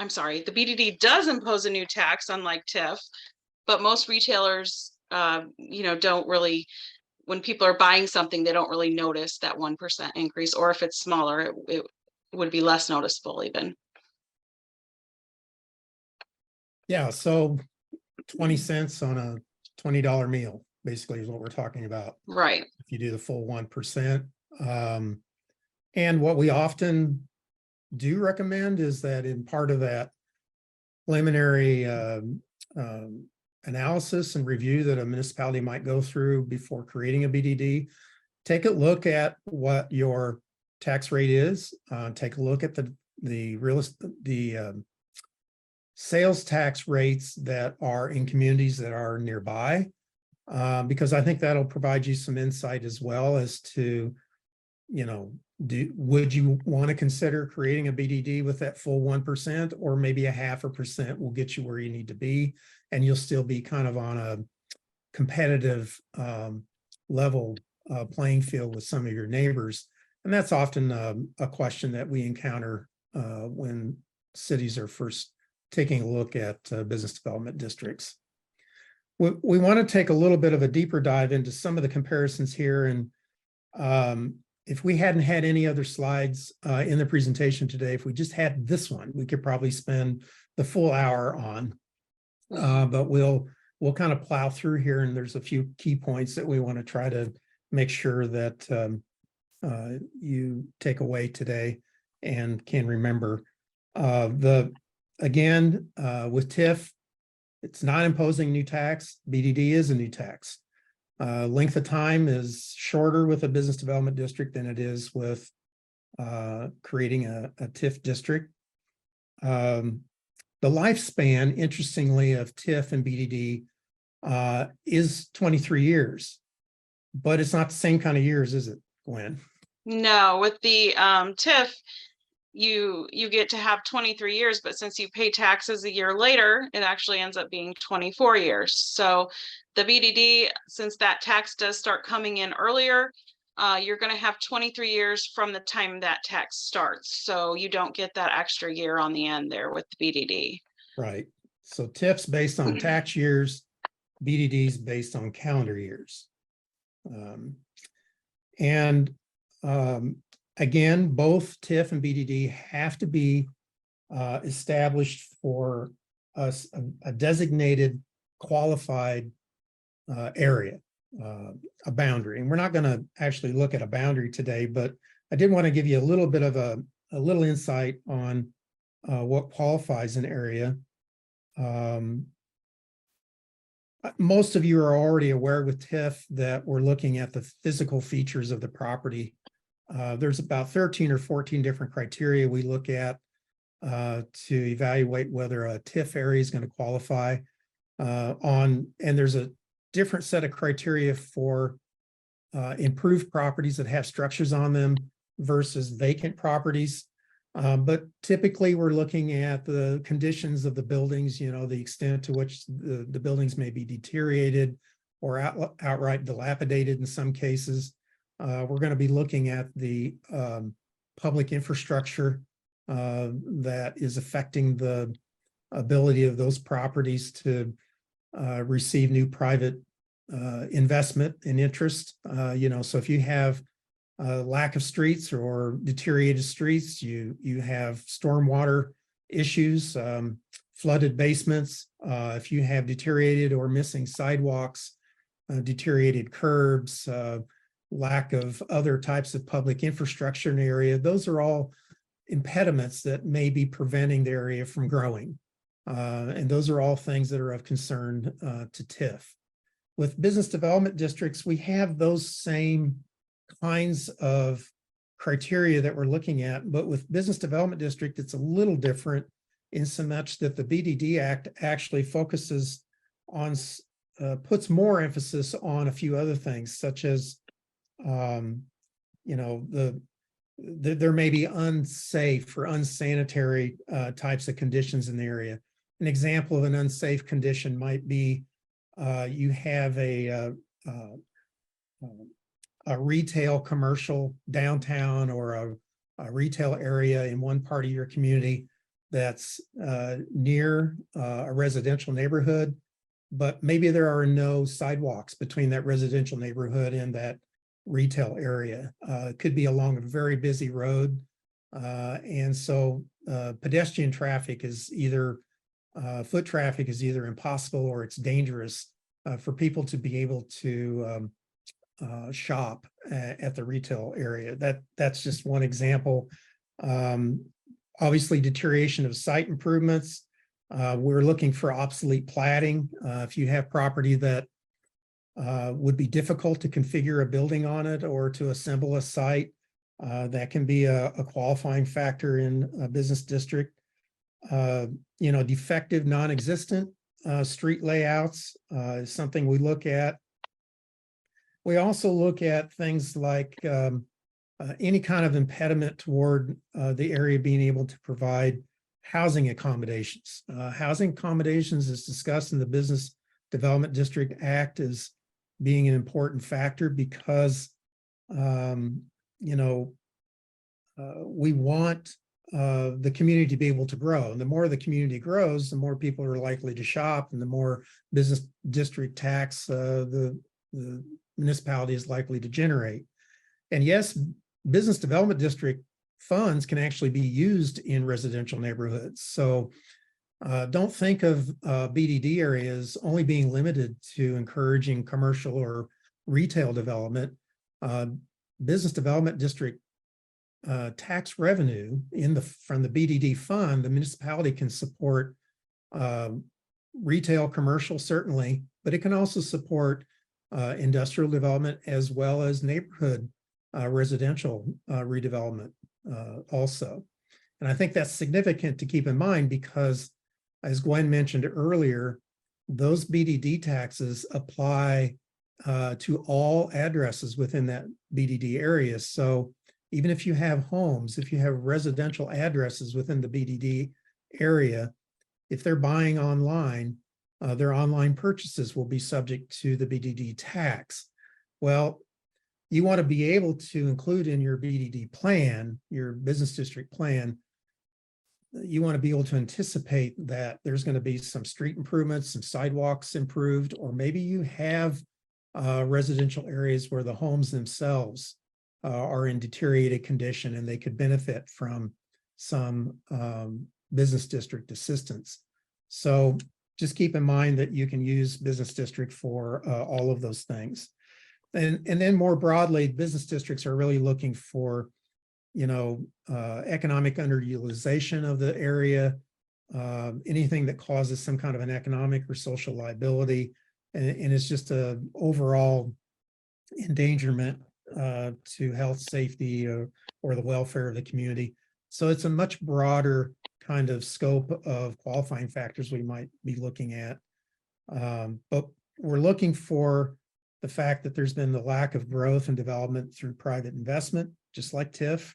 I'm sorry, the BDD does impose a new tax, unlike TIF, but most retailers, don't really, when people are buying something, they don't really notice that 1% increase, or if it's smaller, it would be less noticeable even. Yeah, so 20 cents on a $20 meal, basically is what we're talking about. Right. If you do the full 1%. And what we often do recommend is that in part of that preliminary analysis and review that a municipality might go through before creating a BDD, take a look at what your tax rate is. Take a look at the sales tax rates that are in communities that are nearby, because I think that'll provide you some insight as well as to, would you want to consider creating a BDD with that full 1%, or maybe a 0.5% will get you where you need to be, and you'll still be kind of on a competitive level playing field with some of your neighbors. And that's often a question that we encounter when cities are first taking a look at business development districts. We want to take a little bit of a deeper dive into some of the comparisons here. And if we hadn't had any other slides in the presentation today, if we just had this one, we could probably spend the full hour on. But we'll kind of plow through here, and there's a few key points that we want to try to make sure that you take away today and can remember. Again, with TIF, it's not imposing new tax. BDD is a new tax. Length of time is shorter with a business development district than it is with creating a TIF district. The lifespan, interestingly, of TIF and BDD is 23 years, but it's not the same kind of years, is it, Gwen? No, with the TIF, you get to have 23 years, but since you pay taxes a year later, it actually ends up being 24 years. So the BDD, since that tax does start coming in earlier, you're going to have 23 years from the time that tax starts. So you don't get that extra year on the end there with the BDD. Right. So TIF's based on tax years, BDD's based on calendar years. Again, both TIF and BDD have to be established for a designated qualified area, a boundary. And we're not going to actually look at a boundary today, but I did want to give you a little bit of a little insight on what qualifies an area. Most of you are already aware with TIF that we're looking at the physical features of the property. There's about 13 or 14 different criteria we look at to evaluate whether a TIF area is going to qualify and there's a different set of criteria for improved properties that have structures on them versus vacant properties. But typically we're looking at the conditions of the buildings, the extent to which the buildings may be deteriorated or outright dilapidated in some cases. We're going to be looking at the public infrastructure that is affecting the ability of those properties to receive new private investment and interest. So if you have lack of streets or deteriorated streets, you have stormwater issues, flooded basements. If you have deteriorated or missing sidewalks, deteriorated curbs, lack of other types of public infrastructure in the area, those are all impediments that may be preventing the area from growing. And those are all things that are of concern to TIF. With business development districts, we have those same kinds of criteria that we're looking at, but with business development district, it's a little different in so much that the BDD Act actually focuses on, puts more emphasis on a few other things, such as, there may be unsafe or unsanitary types of conditions in the area. An example of an unsafe condition might be you have a a retail commercial downtown or a retail area in one part of your community that's near a residential neighborhood, but maybe there are no sidewalks between that residential neighborhood and that retail area. It could be along a very busy road. And so pedestrian traffic is either, foot traffic is either impossible or it's dangerous for people to be able to shop at the retail area. That's just one example. Obviously, deterioration of site improvements. We're looking for obsolete platting. If you have property that would be difficult to configure a building on it or to assemble a site, that can be a qualifying factor in a business district. Defective, non-existent street layouts is something we look at. We also look at things like any kind of impediment toward the area being able to provide housing accommodations. Housing accommodations is discussed in the Business Development District Act as being an important factor because, we want the community to be able to grow. And the more the community grows, the more people are likely to shop and the more business district tax the municipality is likely to generate. And yes, business development district funds can actually be used in residential neighborhoods. So don't think of BDD areas only being limited to encouraging commercial or retail development. Business development district tax revenue from the BDD fund, the municipality can support retail, commercial, certainly, but it can also support industrial development as well as neighborhood residential redevelopment also. And I think that's significant to keep in mind because, as Gwen mentioned earlier, those BDD taxes apply to all addresses within that BDD area. So even if you have homes, if you have residential addresses within the BDD area, if they're buying online, their online purchases will be subject to the BDD tax. Well, you want to be able to include in your BDD plan, your business district plan, you want to be able to anticipate that there's going to be some street improvements, some sidewalks improved, or maybe you have residential areas where the homes themselves are in deteriorated condition and they could benefit from some business district assistance. So just keep in mind that you can use business district for all of those things. And then more broadly, business districts are really looking for, economic underutilization of the area, anything that causes some kind of an economic or social liability, and it's just a overall endangerment to health, safety, or the welfare of the community. So it's a much broader kind of scope of qualifying factors we might be looking at. But we're looking for the fact that there's been the lack of growth and development through private investment, just like TIF.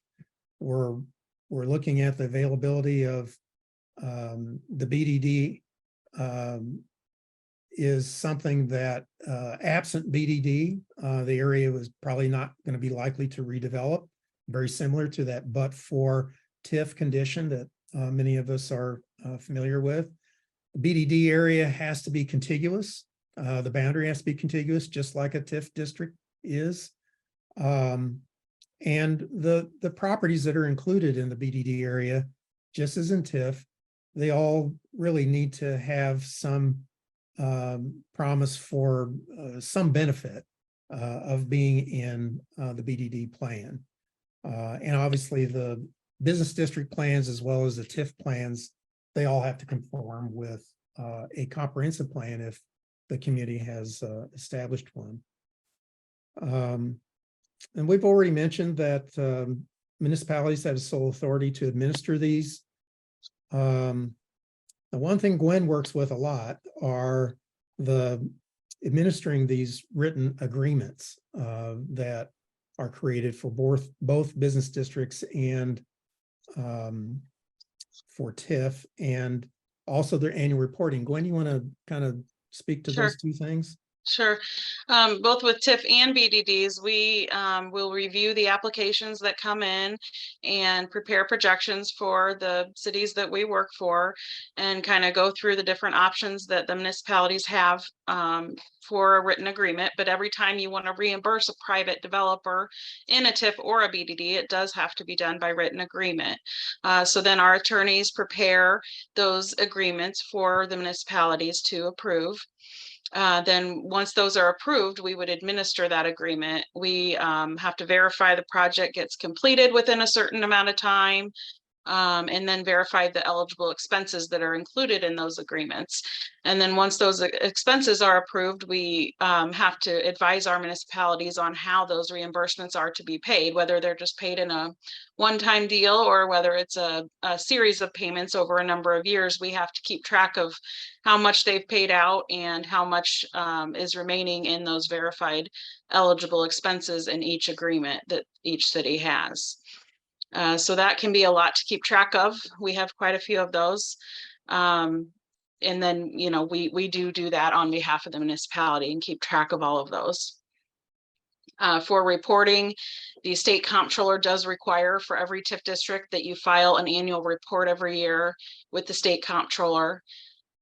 We're looking at the availability of the BDD is something that absent BDD, the area was probably not going to be likely to redevelop, very similar to that but for TIF condition that many of us are familiar with. The BDD area has to be contiguous. The boundary has to be contiguous, just like a TIF district is. And the properties that are included in the BDD area, just as in TIF, they all really need to have some promise for some benefit of being in the BDD plan. And obviously the business district plans as well as the TIF plans, they all have to conform with a comprehensive plan if the community has established one. And we've already mentioned that municipalities have sole authority to administer these. The one thing Gwen works with a lot are administering these written agreements that are created for both business districts and for TIF, and also their annual reporting. Gwen, you want to kind of speak to Sure. those two things? Sure. Both with TIF and BDDs, we will review the applications that come in and prepare projections for the cities that we work for and kind of go through the different options that the municipalities have for a written agreement. But every time you want to reimburse a private developer in a TIF or a BDD, it does have to be done by written agreement. So then our attorneys prepare those agreements for the municipalities to approve. Then once those are approved, we would administer that agreement. We have to verify the project gets completed within a certain amount of time. And then verify the eligible expenses that are included in those agreements. And then once those expenses are approved, we have to advise our municipalities on how those reimbursements are to be paid, whether they're just paid in a one-time deal or whether it's a series of payments over a number of years. We have to keep track of how much they've paid out and how much is remaining in those verified eligible expenses in each agreement that each city has. So that can be a lot to keep track of. We have quite a few of those. And then, you know, we do that on behalf of the municipality and keep track of all of those. For reporting, the state comptroller does require for every TIF district that you file an annual report every year with the state comptroller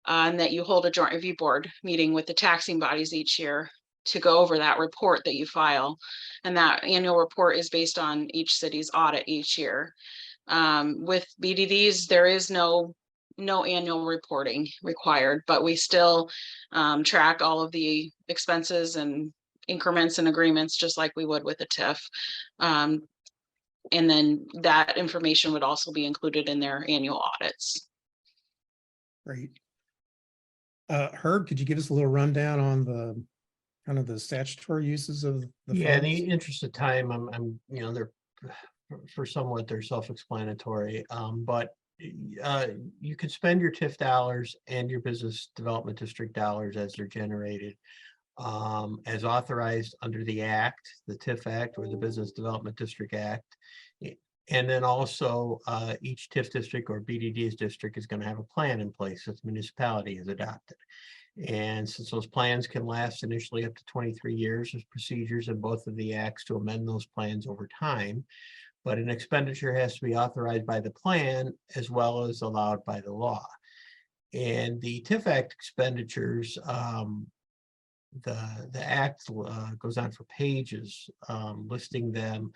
and that you hold a joint review board meeting with the taxing bodies each year to go over that report that you file. And that annual report is based on each city's audit each year. With BDDs, there is no annual reporting required, but we still track all of the expenses and increments and agreements just like we would with a TIF. And then that information would also be included in their annual audits. Great. Herb, could you give us a little rundown on the kind of the statutory uses of the Yeah, in funds? the interest of time, I'm you know, they're for somewhat they're self-explanatory, but you could spend your TIF dollars and your business development district dollars as they're generated, as authorized under the Act, the TIF Act or the Business Development District Act. And then also each TIF district or BDD's district is going to have a plan in place that the municipality has adopted. And since those plans can last initially up to 23 years, there's procedures in both of the acts to amend those plans over time. But an expenditure has to be authorized by the plan as well as allowed by the law. And the TIF Act expenditures, the act goes on for pages listing them.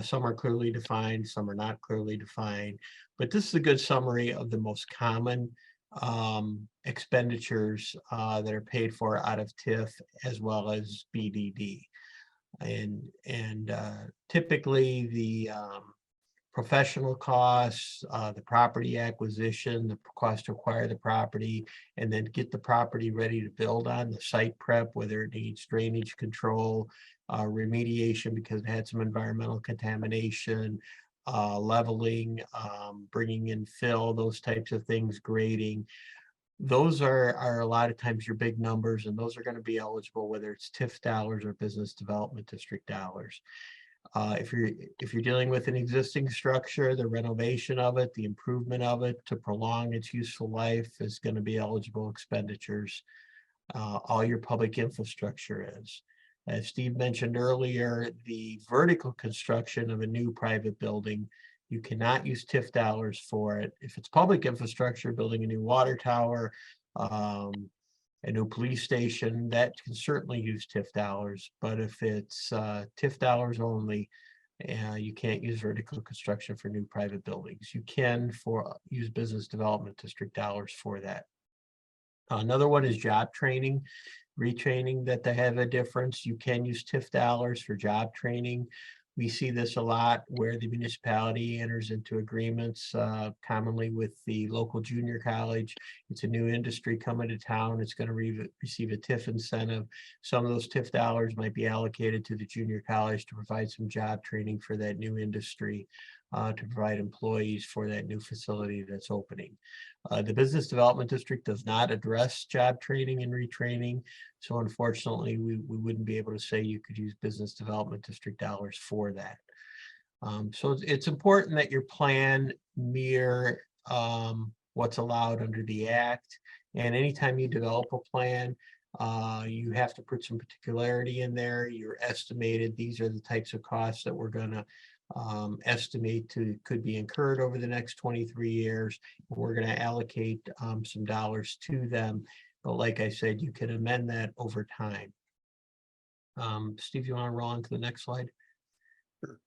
Some are clearly defined, some are not clearly defined, but this is a good summary of the most common expenditures that are paid for out of TIF as well as BDD. And typically the professional costs, the property acquisition, the cost to acquire the property, and then get the property ready to build on, the site prep, whether it needs drainage control, remediation because it had some environmental contamination, leveling, bringing in fill, those types of things, grading. Those are a lot of times your big numbers, and those are going to be eligible whether it's TIF dollars or business development district dollars. If you're dealing with an existing structure, the renovation of it, the improvement of it to prolong its useful life is going to be eligible expenditures. All your public infrastructure is. As Steve mentioned earlier, the vertical construction of a new private building, you cannot use TIF dollars for it. If it's public infrastructure, building a new water tower, a new police station, that can certainly use TIF dollars. But if it's TIF dollars only, you can't use vertical construction for new private buildings. You can use business development district dollars for that. Another one is job training, retraining, that they have a difference. You can use TIF dollars for job training. We see this a lot where the municipality enters into agreements commonly with the local junior college. It's a new industry coming to town. It's going to receive a TIF incentive. Some of those TIF dollars might be allocated to the junior college to provide some job training for that new industry, to provide employees for that new facility that's opening. The business development district does not address job training and retraining. So unfortunately, we wouldn't be able to say you could use business development district dollars for that. So it's important that your plan mirror what's allowed under the Act. And anytime you develop a plan, You have to put some particularity in there. You're estimated, these are the types of costs that we're gonna estimate could be incurred over the next 23 years. We're gonna allocate some dollars to them. But like I said, you can amend that over time. Steve, you want to roll on to the next slide? Sure.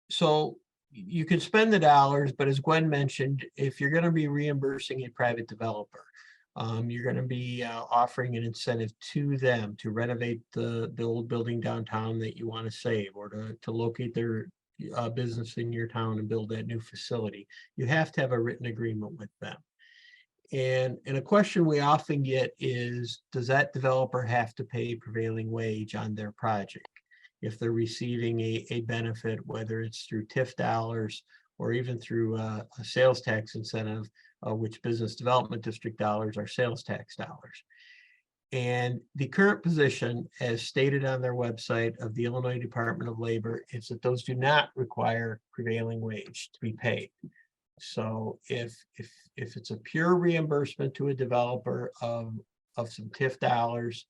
So you can spend the dollars, but as Gwen mentioned, if you're going to be reimbursing a private developer, you're going to be offering an incentive to them to renovate the old building downtown that you want to save, or to locate their business in your town and build that new facility. You have to have a written agreement with them. And a question we often get is, does that developer have to pay prevailing wage on their project if they're receiving a benefit, whether it's through TIF dollars or even through a sales tax incentive, which business development district dollars are sales tax dollars. And the current position, as stated on their website of the Illinois Department of Labor, is that those do not require prevailing wage to be paid. So if it's a pure reimbursement to a developer of some TIF dollars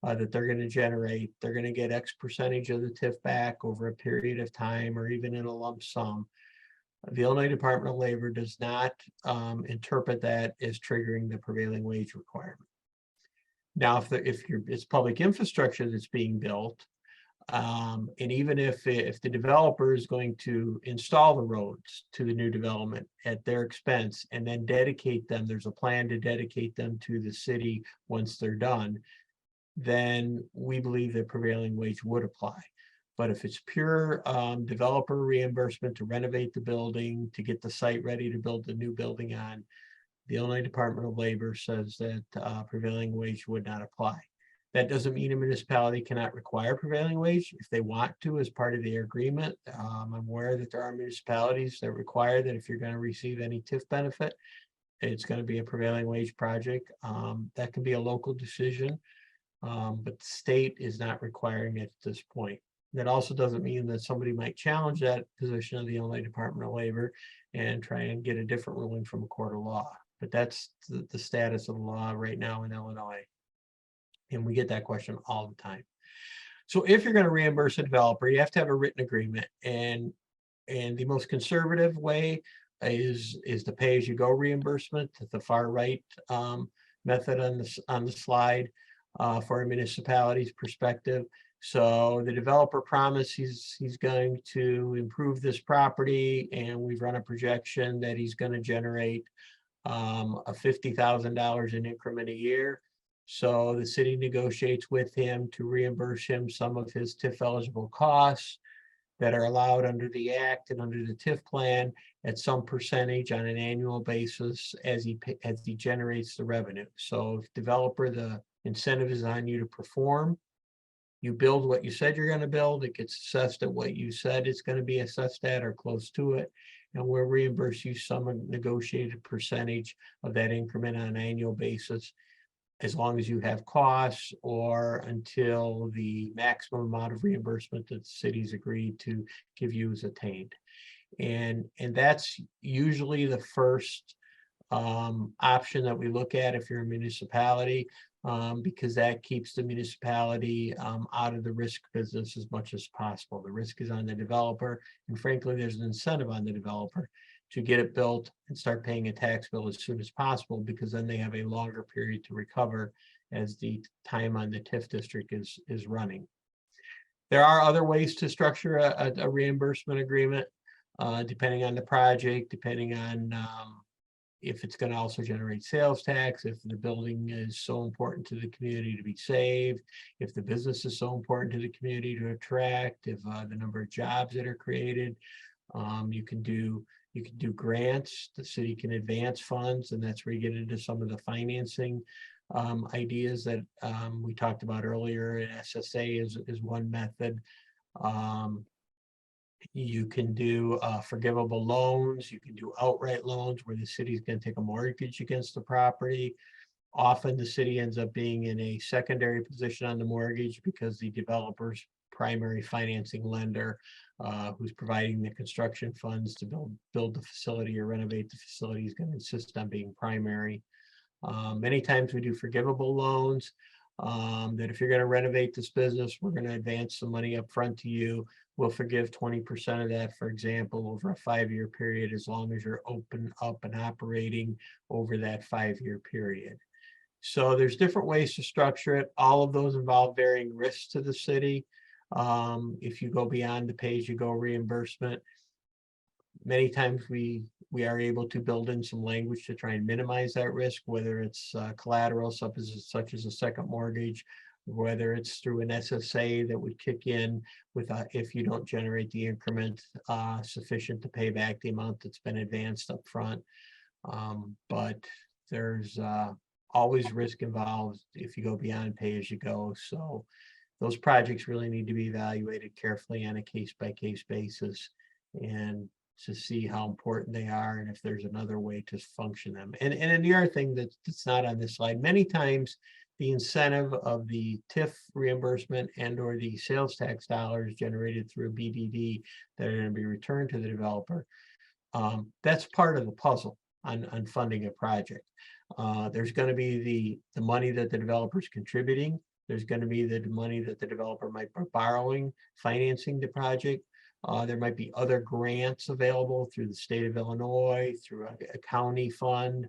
that they're going to generate, they're going to get X percentage of the TIF back over a period of time, or even in a lump sum. The Illinois Department of Labor does not interpret that as triggering the prevailing wage requirement. Now, if it's public infrastructure that's being built, and even if the developer is going to install the roads to the new development at their expense and then dedicate them, there's a plan to dedicate them to the city once they're done, then we believe that prevailing wage would apply. But if it's pure developer reimbursement to renovate the building, to get the site ready to build the new building on, the Illinois Department of Labor says that prevailing wage would not apply. That doesn't mean a municipality cannot require prevailing wage if they want to as part of their agreement. I'm aware that there are municipalities that require that if you're going to receive any TIF benefit, it's going to be a prevailing wage project. That can be a local decision, but the state is not requiring it at this point. That also doesn't mean that somebody might challenge that position of the Illinois Department of Labor and try and get a different ruling from a court of law. But that's the status of the law right now in Illinois. And we get that question all the time. So if you're going to reimburse a developer, you have to have a written agreement. And the most conservative way is the pay-as-you-go reimbursement, the far right method on the slide for a municipality's perspective. So the developer promises he's going to improve this property, and we've run a projection that he's going to generate a $50,000 in increment a year. So the city negotiates with him to reimburse him some of his TIF eligible costs that are allowed under the act and under the TIF plan at some percentage on an annual basis as he generates the revenue. So if developer, the incentive is on you to perform. You build what you said you're going to build. It gets assessed at what you said it's going to be assessed at or close to it. And we'll reimburse you some negotiated percentage of that increment on an annual basis, as long as you have costs or until the maximum amount of reimbursement that the city's agreed to give you is attained. And that's usually the first option that we look at if you're a municipality, because that keeps the municipality out of the risk business as much as possible. The risk is on the developer, and frankly, there's an incentive on the developer to get it built and start paying a tax bill as soon as possible, because then they have a longer period to recover as the time on the TIF district is running. There are other ways to structure a reimbursement agreement, depending on the project, depending on if it's going to also generate sales tax, if the building is so important to the community to be saved, if the business is so important to the community to attract, if the number of jobs that are created. You can do grants. The city can advance funds, and that's where you get into some of the financing ideas that we talked about earlier. And SSA is one method. You can do forgivable loans. You can do outright loans where the city's going to take a mortgage against the property. Often the city ends up being in a secondary position on the mortgage because the developer's primary financing lender, who's providing the construction funds to build the facility or renovate the facility, is going to insist on being primary. Many times we do forgivable loans, that if you're going to renovate this business, we're going to advance some money up front to you. We'll forgive 20% of that, for example, over a 5-year period, as long as you're open up and operating over that 5-year period. So there's different ways to structure it. All of those involve varying risks to the city. If you go beyond the pay-as-you-go reimbursement, many times we are able to build in some language to try and minimize that risk, whether it's collateral such as a second mortgage, whether it's through an SSA that would kick in with if you don't generate the increment sufficient to pay back the amount that's been advanced up front. But there's always risk involved if you go beyond pay-as-you-go. So those projects really need to be evaluated carefully on a case-by-case basis, and to see how important they are and if there's another way to function them. And the other thing that's not on this slide, many times the incentive of the TIF reimbursement and or the sales tax dollars generated through a BDD that are going to be returned to the developer, that's part of the puzzle on funding a project. There's going to be the money that the developer is contributing. There's going to be the money that the developer might be borrowing, financing the project. There might be other grants available through the state of Illinois, through a county fund,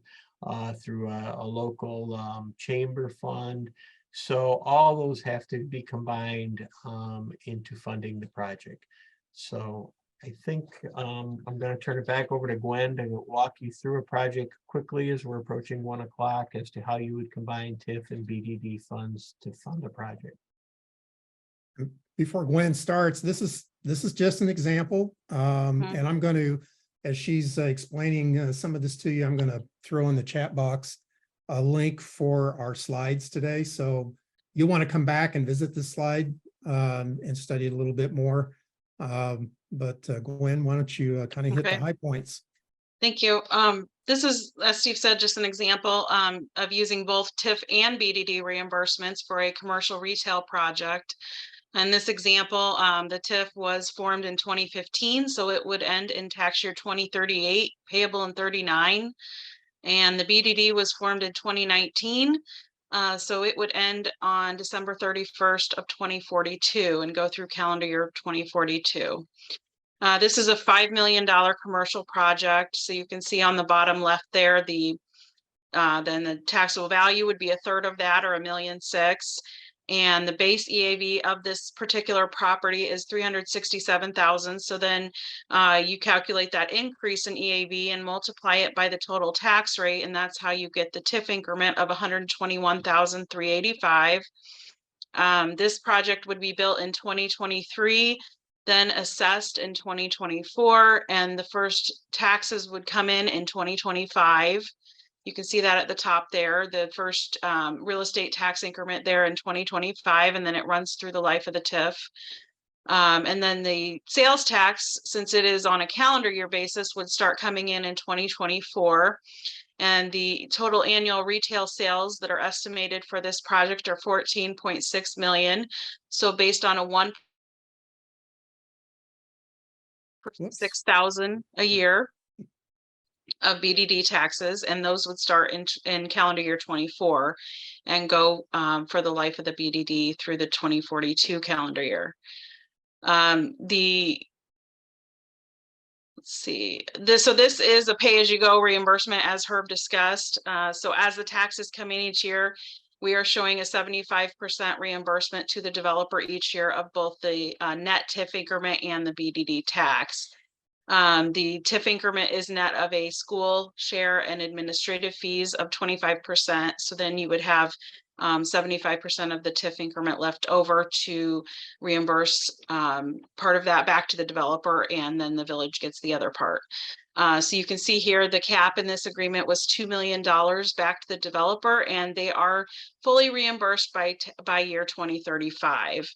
through a local chamber fund. So all those have to be combined into funding the project. So I think I'm going to turn it back over to Gwen to walk you through a project quickly as we're approaching 1 o'clock as to how you would combine TIF and BDD funds to fund a project. Before Gwen starts, this is just an example, and I'm going to, as she's explaining some of this to you, I'm going to throw in the chat box a link for our slides today. So you'll want to come back and visit this slide and study it a little bit more. But Gwen, why don't you kind of hit the high points? Thank you. This is, as Steve said, just an example of using both TIF and BDD reimbursements for a commercial retail project. In this example, the TIF was formed in 2015, so it would end in tax year 2038, payable in 39. And the BDD was formed in 2019, so it would end on December 31st of 2042 and go through calendar year 2042. This is a $5 million commercial project. So you can see on the bottom left there, then the taxable value would be 1/3 of that, or $1.6 million. And the base EAV of this particular property is $367,000. So then you calculate that increase in EAV and multiply it by the total tax rate, and that's how you get the TIF increment of $121,385. This project would be built in 2023, then assessed in 2024, and the first taxes would come in 2025. You can see that at the top there, the first real estate tax increment there in 2025, and then it runs through the life of the TIF. And then the sales tax, since it is on a calendar year basis, would start coming in 2024. And the total annual retail sales that are estimated for this project are 14.6 million. So based on a 6,000 a year of BDD taxes, and those would start in calendar year 24 and go for the life of the BDD through the 2042 calendar year. Let's see, so this is a pay-as-you-go reimbursement, as Herb discussed. So as the taxes come in each year, we are showing a 75% reimbursement to the developer each year of both the net TIF increment and the BDD tax. The TIF increment is net of a school share and administrative fees of 25%. So then you would have 75% of the TIF increment left over to reimburse part of that back to the developer, and then the village gets the other part. So you can see here the cap in this agreement was $2 million back to the developer, and they are fully reimbursed by year 2035.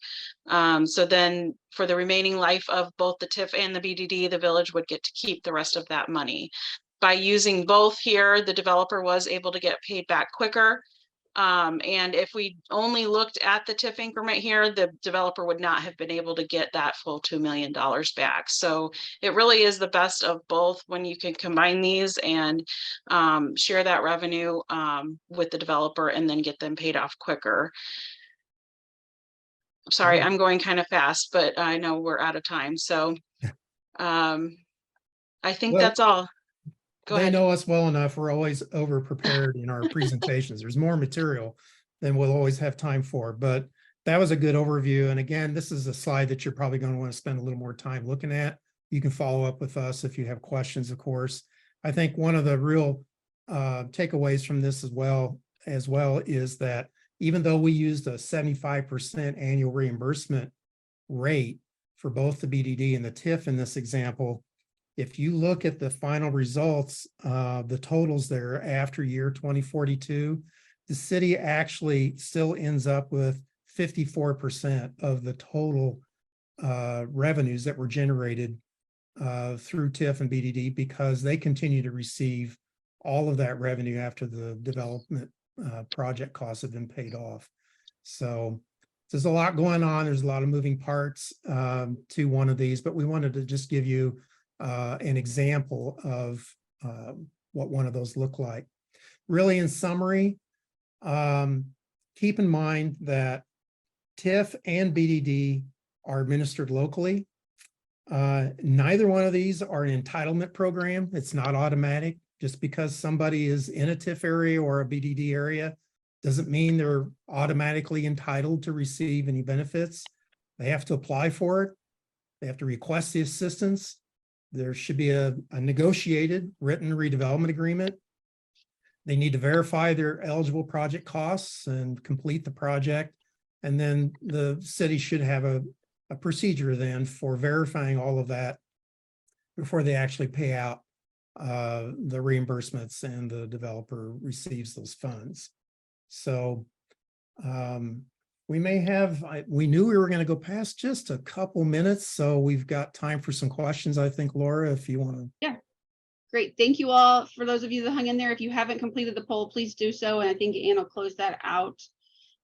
So then for the remaining life of both the TIF and the BDD, the village would get to keep the rest of that money. By using both here, the developer was able to get paid back quicker. And if we only looked at the TIF increment here, the developer would not have been able to get that full $2 million back. So it really is the best of both when you can combine these and share that revenue with the developer and then get them paid off quicker. Sorry, I'm going kind of fast, but I know we're out of time. So I think that's all. Go They ahead. know us well enough. We're always over prepared in our presentations. There's more material than we'll always have time for, but that was a good overview. And again, this is a slide that you're probably going to want to spend a little more time looking at. You can follow up with us if you have questions, of course. I think one of the real takeaways from this as well is that even though we used a 75% annual reimbursement rate for both the BDD and the TIF in this example, if you look at the final results, the totals there after year 2042, the city actually still ends up with 54% of the total revenues that were generated through TIF and BDD, because they continue to receive all of that revenue after the development project costs have been paid off. So there's a lot going on. There's a lot of moving parts to one of these, but we wanted to just give you an example of what one of those look like. Really, in summary, keep in mind that TIF and BDD are administered locally. Neither one of these are an entitlement program. It's not automatic. Just because somebody is in a TIF area or a BDD area doesn't mean they're automatically entitled to receive any benefits. They have to apply for it. They have to request the assistance. There should be a negotiated written redevelopment agreement. They need to verify their eligible project costs and complete the project. And then the city should have a procedure then for verifying all of that before they actually pay out the reimbursements and the developer receives those funds. So we may have, we knew we were going to go past just a couple minutes, so we've got time for some questions, I think, Laura, if you want to. Yeah, great. Thank you all. For those of you that hung in there, if you haven't completed the poll, please do so. And I think Ann will close that out.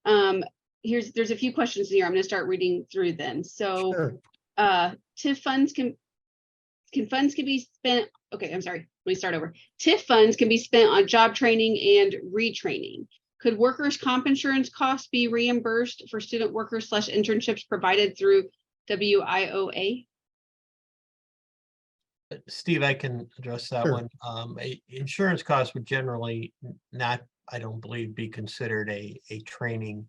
There's a few questions here. I'm going to start reading through them. So Sure. TIF funds can be spent. Okay, I'm sorry. Let me start over. TIF funds can be spent on job training and retraining. Could workers' comp insurance costs be reimbursed for student workers / internships provided through WIOA? Steve, I can address that Sure. one. Insurance costs would generally not, I don't believe, be considered a training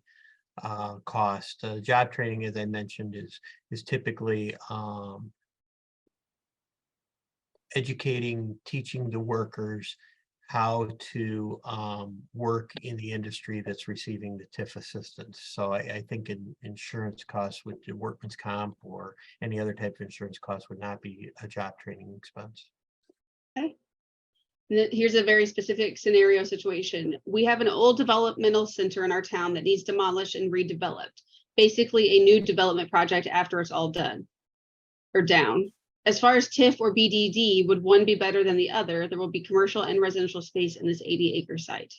cost. Job training, as I mentioned, is typically educating, teaching the workers how to work in the industry that's receiving the TIF assistance. So I think insurance costs with the workman's comp or any other type of insurance costs would not be a job training expense. Okay. Here's a very specific scenario situation. We have an old developmental center in our town that needs demolished and redeveloped. Basically a new development project after it's all done or down. As far as TIF or BDD, would one be better than the other? There will be commercial and residential space in this 80-acre site.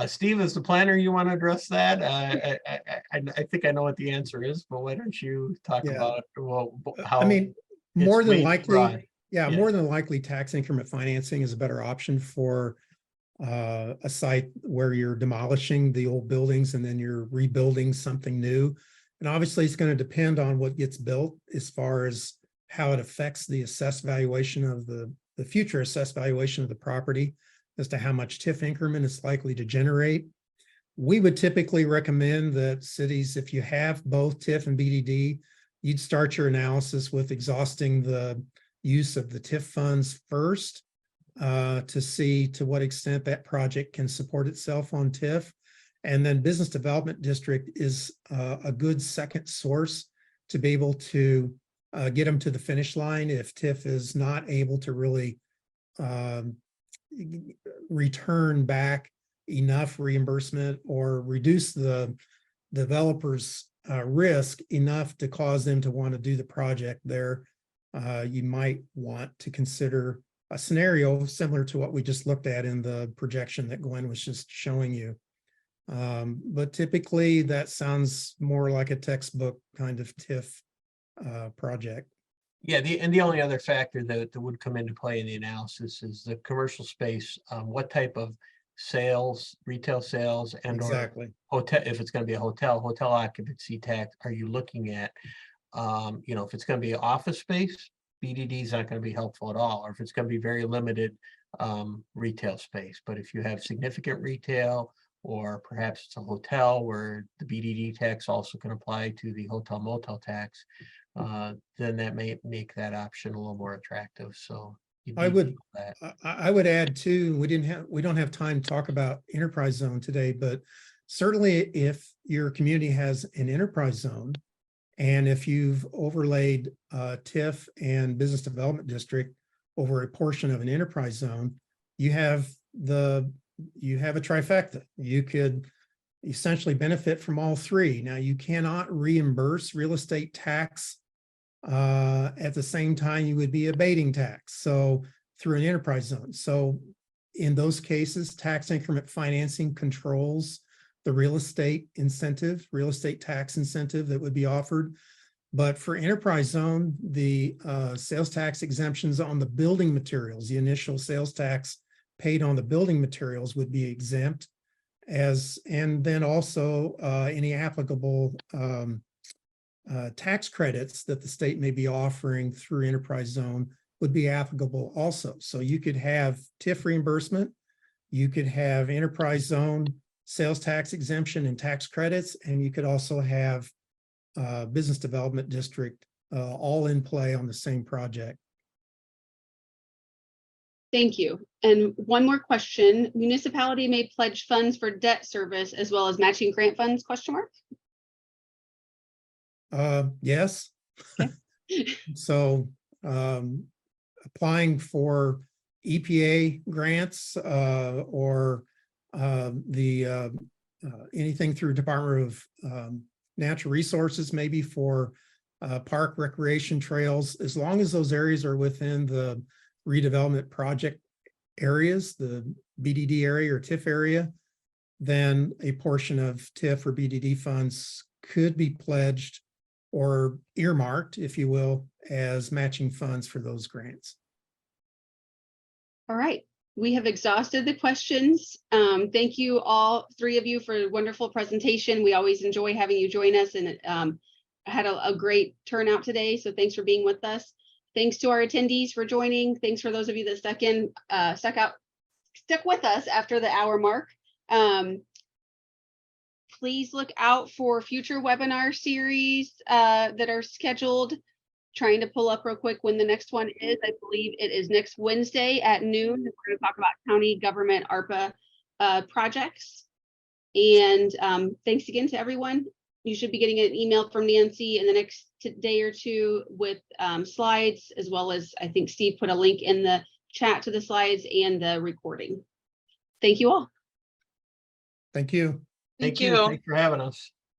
Steve, as the planner, you want to address that? I think I know what the answer is, but why don't you talk about how? I mean, more than likely, broad. yeah, more than likely, tax increment financing is a better option for a site where you're demolishing the old buildings and then you're rebuilding something new. And obviously, it's going to depend on what gets built as far as how it affects the assessed valuation of the future assessed valuation of the property as to how much TIF increment it's likely to generate. We would typically recommend that cities, if you have both TIF and BDD, you'd start your analysis with exhausting the use of the TIF funds first to see to what extent that project can support itself on TIF. And then business development district is a good second source to be able to get them to the finish line if TIF is not able to really return back enough reimbursement or reduce the developer's risk enough to cause them to want to do the project there. You might want to consider a scenario similar to what we just looked at in the projection that Gwen was just showing you. But typically that sounds more like a textbook kind of TIF project. Yeah, the only other factor that would come into play in the analysis is the commercial space. What type of sales, retail sales, and Exactly. or hotel, if it's going to be a hotel occupancy tax are you looking at? You know, if it's going to be office space, BDD is not going to be helpful at all, or if it's going to be very limited retail space. But if you have significant retail, or perhaps it's a hotel where the BDD tax also can apply to the hotel motel tax, then that may make that option a little more attractive. So you I need would to know that. I would add too, we don't have time to talk about enterprise zone today, but certainly if your community has an enterprise zone, and if you've overlaid TIF and business development district over a portion of an enterprise zone, you have a trifecta. You could essentially benefit from all three. Now, you cannot reimburse real estate tax at the same time you would be abating tax, so through an enterprise zone. So in those cases, tax increment financing controls the real estate tax incentive that would be offered. But for enterprise zone, the sales tax exemptions on the building materials, the initial sales tax paid on the building materials would be exempt, and then also any applicable tax credits that the state may be offering through enterprise zone would be applicable also. So you could have TIF reimbursement, you could have enterprise zone sales tax exemption and tax credits, and you could also have business development district all in play on the same project. Thank you. And one more question. Municipality may pledge funds for debt service as well as matching grant funds, question mark? Yes. Okay. So applying for EPA grants or anything through Department of Natural Resources, maybe for park recreation trails, as long as those areas are within the redevelopment project areas, the BDD area or TIF area, then a portion of TIF or BDD funds could be pledged or earmarked, if you will, as matching funds for those grants. All right, we have exhausted the questions. Thank you all three of you for a wonderful presentation. We always enjoy having you join us, and had a great turnout today. So thanks for being with us. Thanks to our attendees for joining. Thanks for those of you that stuck with us after the hour mark. Please look out for future webinar series that are scheduled. Trying to pull up real quick when the next one is. I believe it is next Wednesday at noon. We're going to talk about county government ARPA projects. And thanks again to everyone. You should be getting an email from Nancy in the next day or two with slides, as well as I think Steve put a link in the chat to the slides and the recording. Thank you all. Thank you. Thank you. Thanks for having us.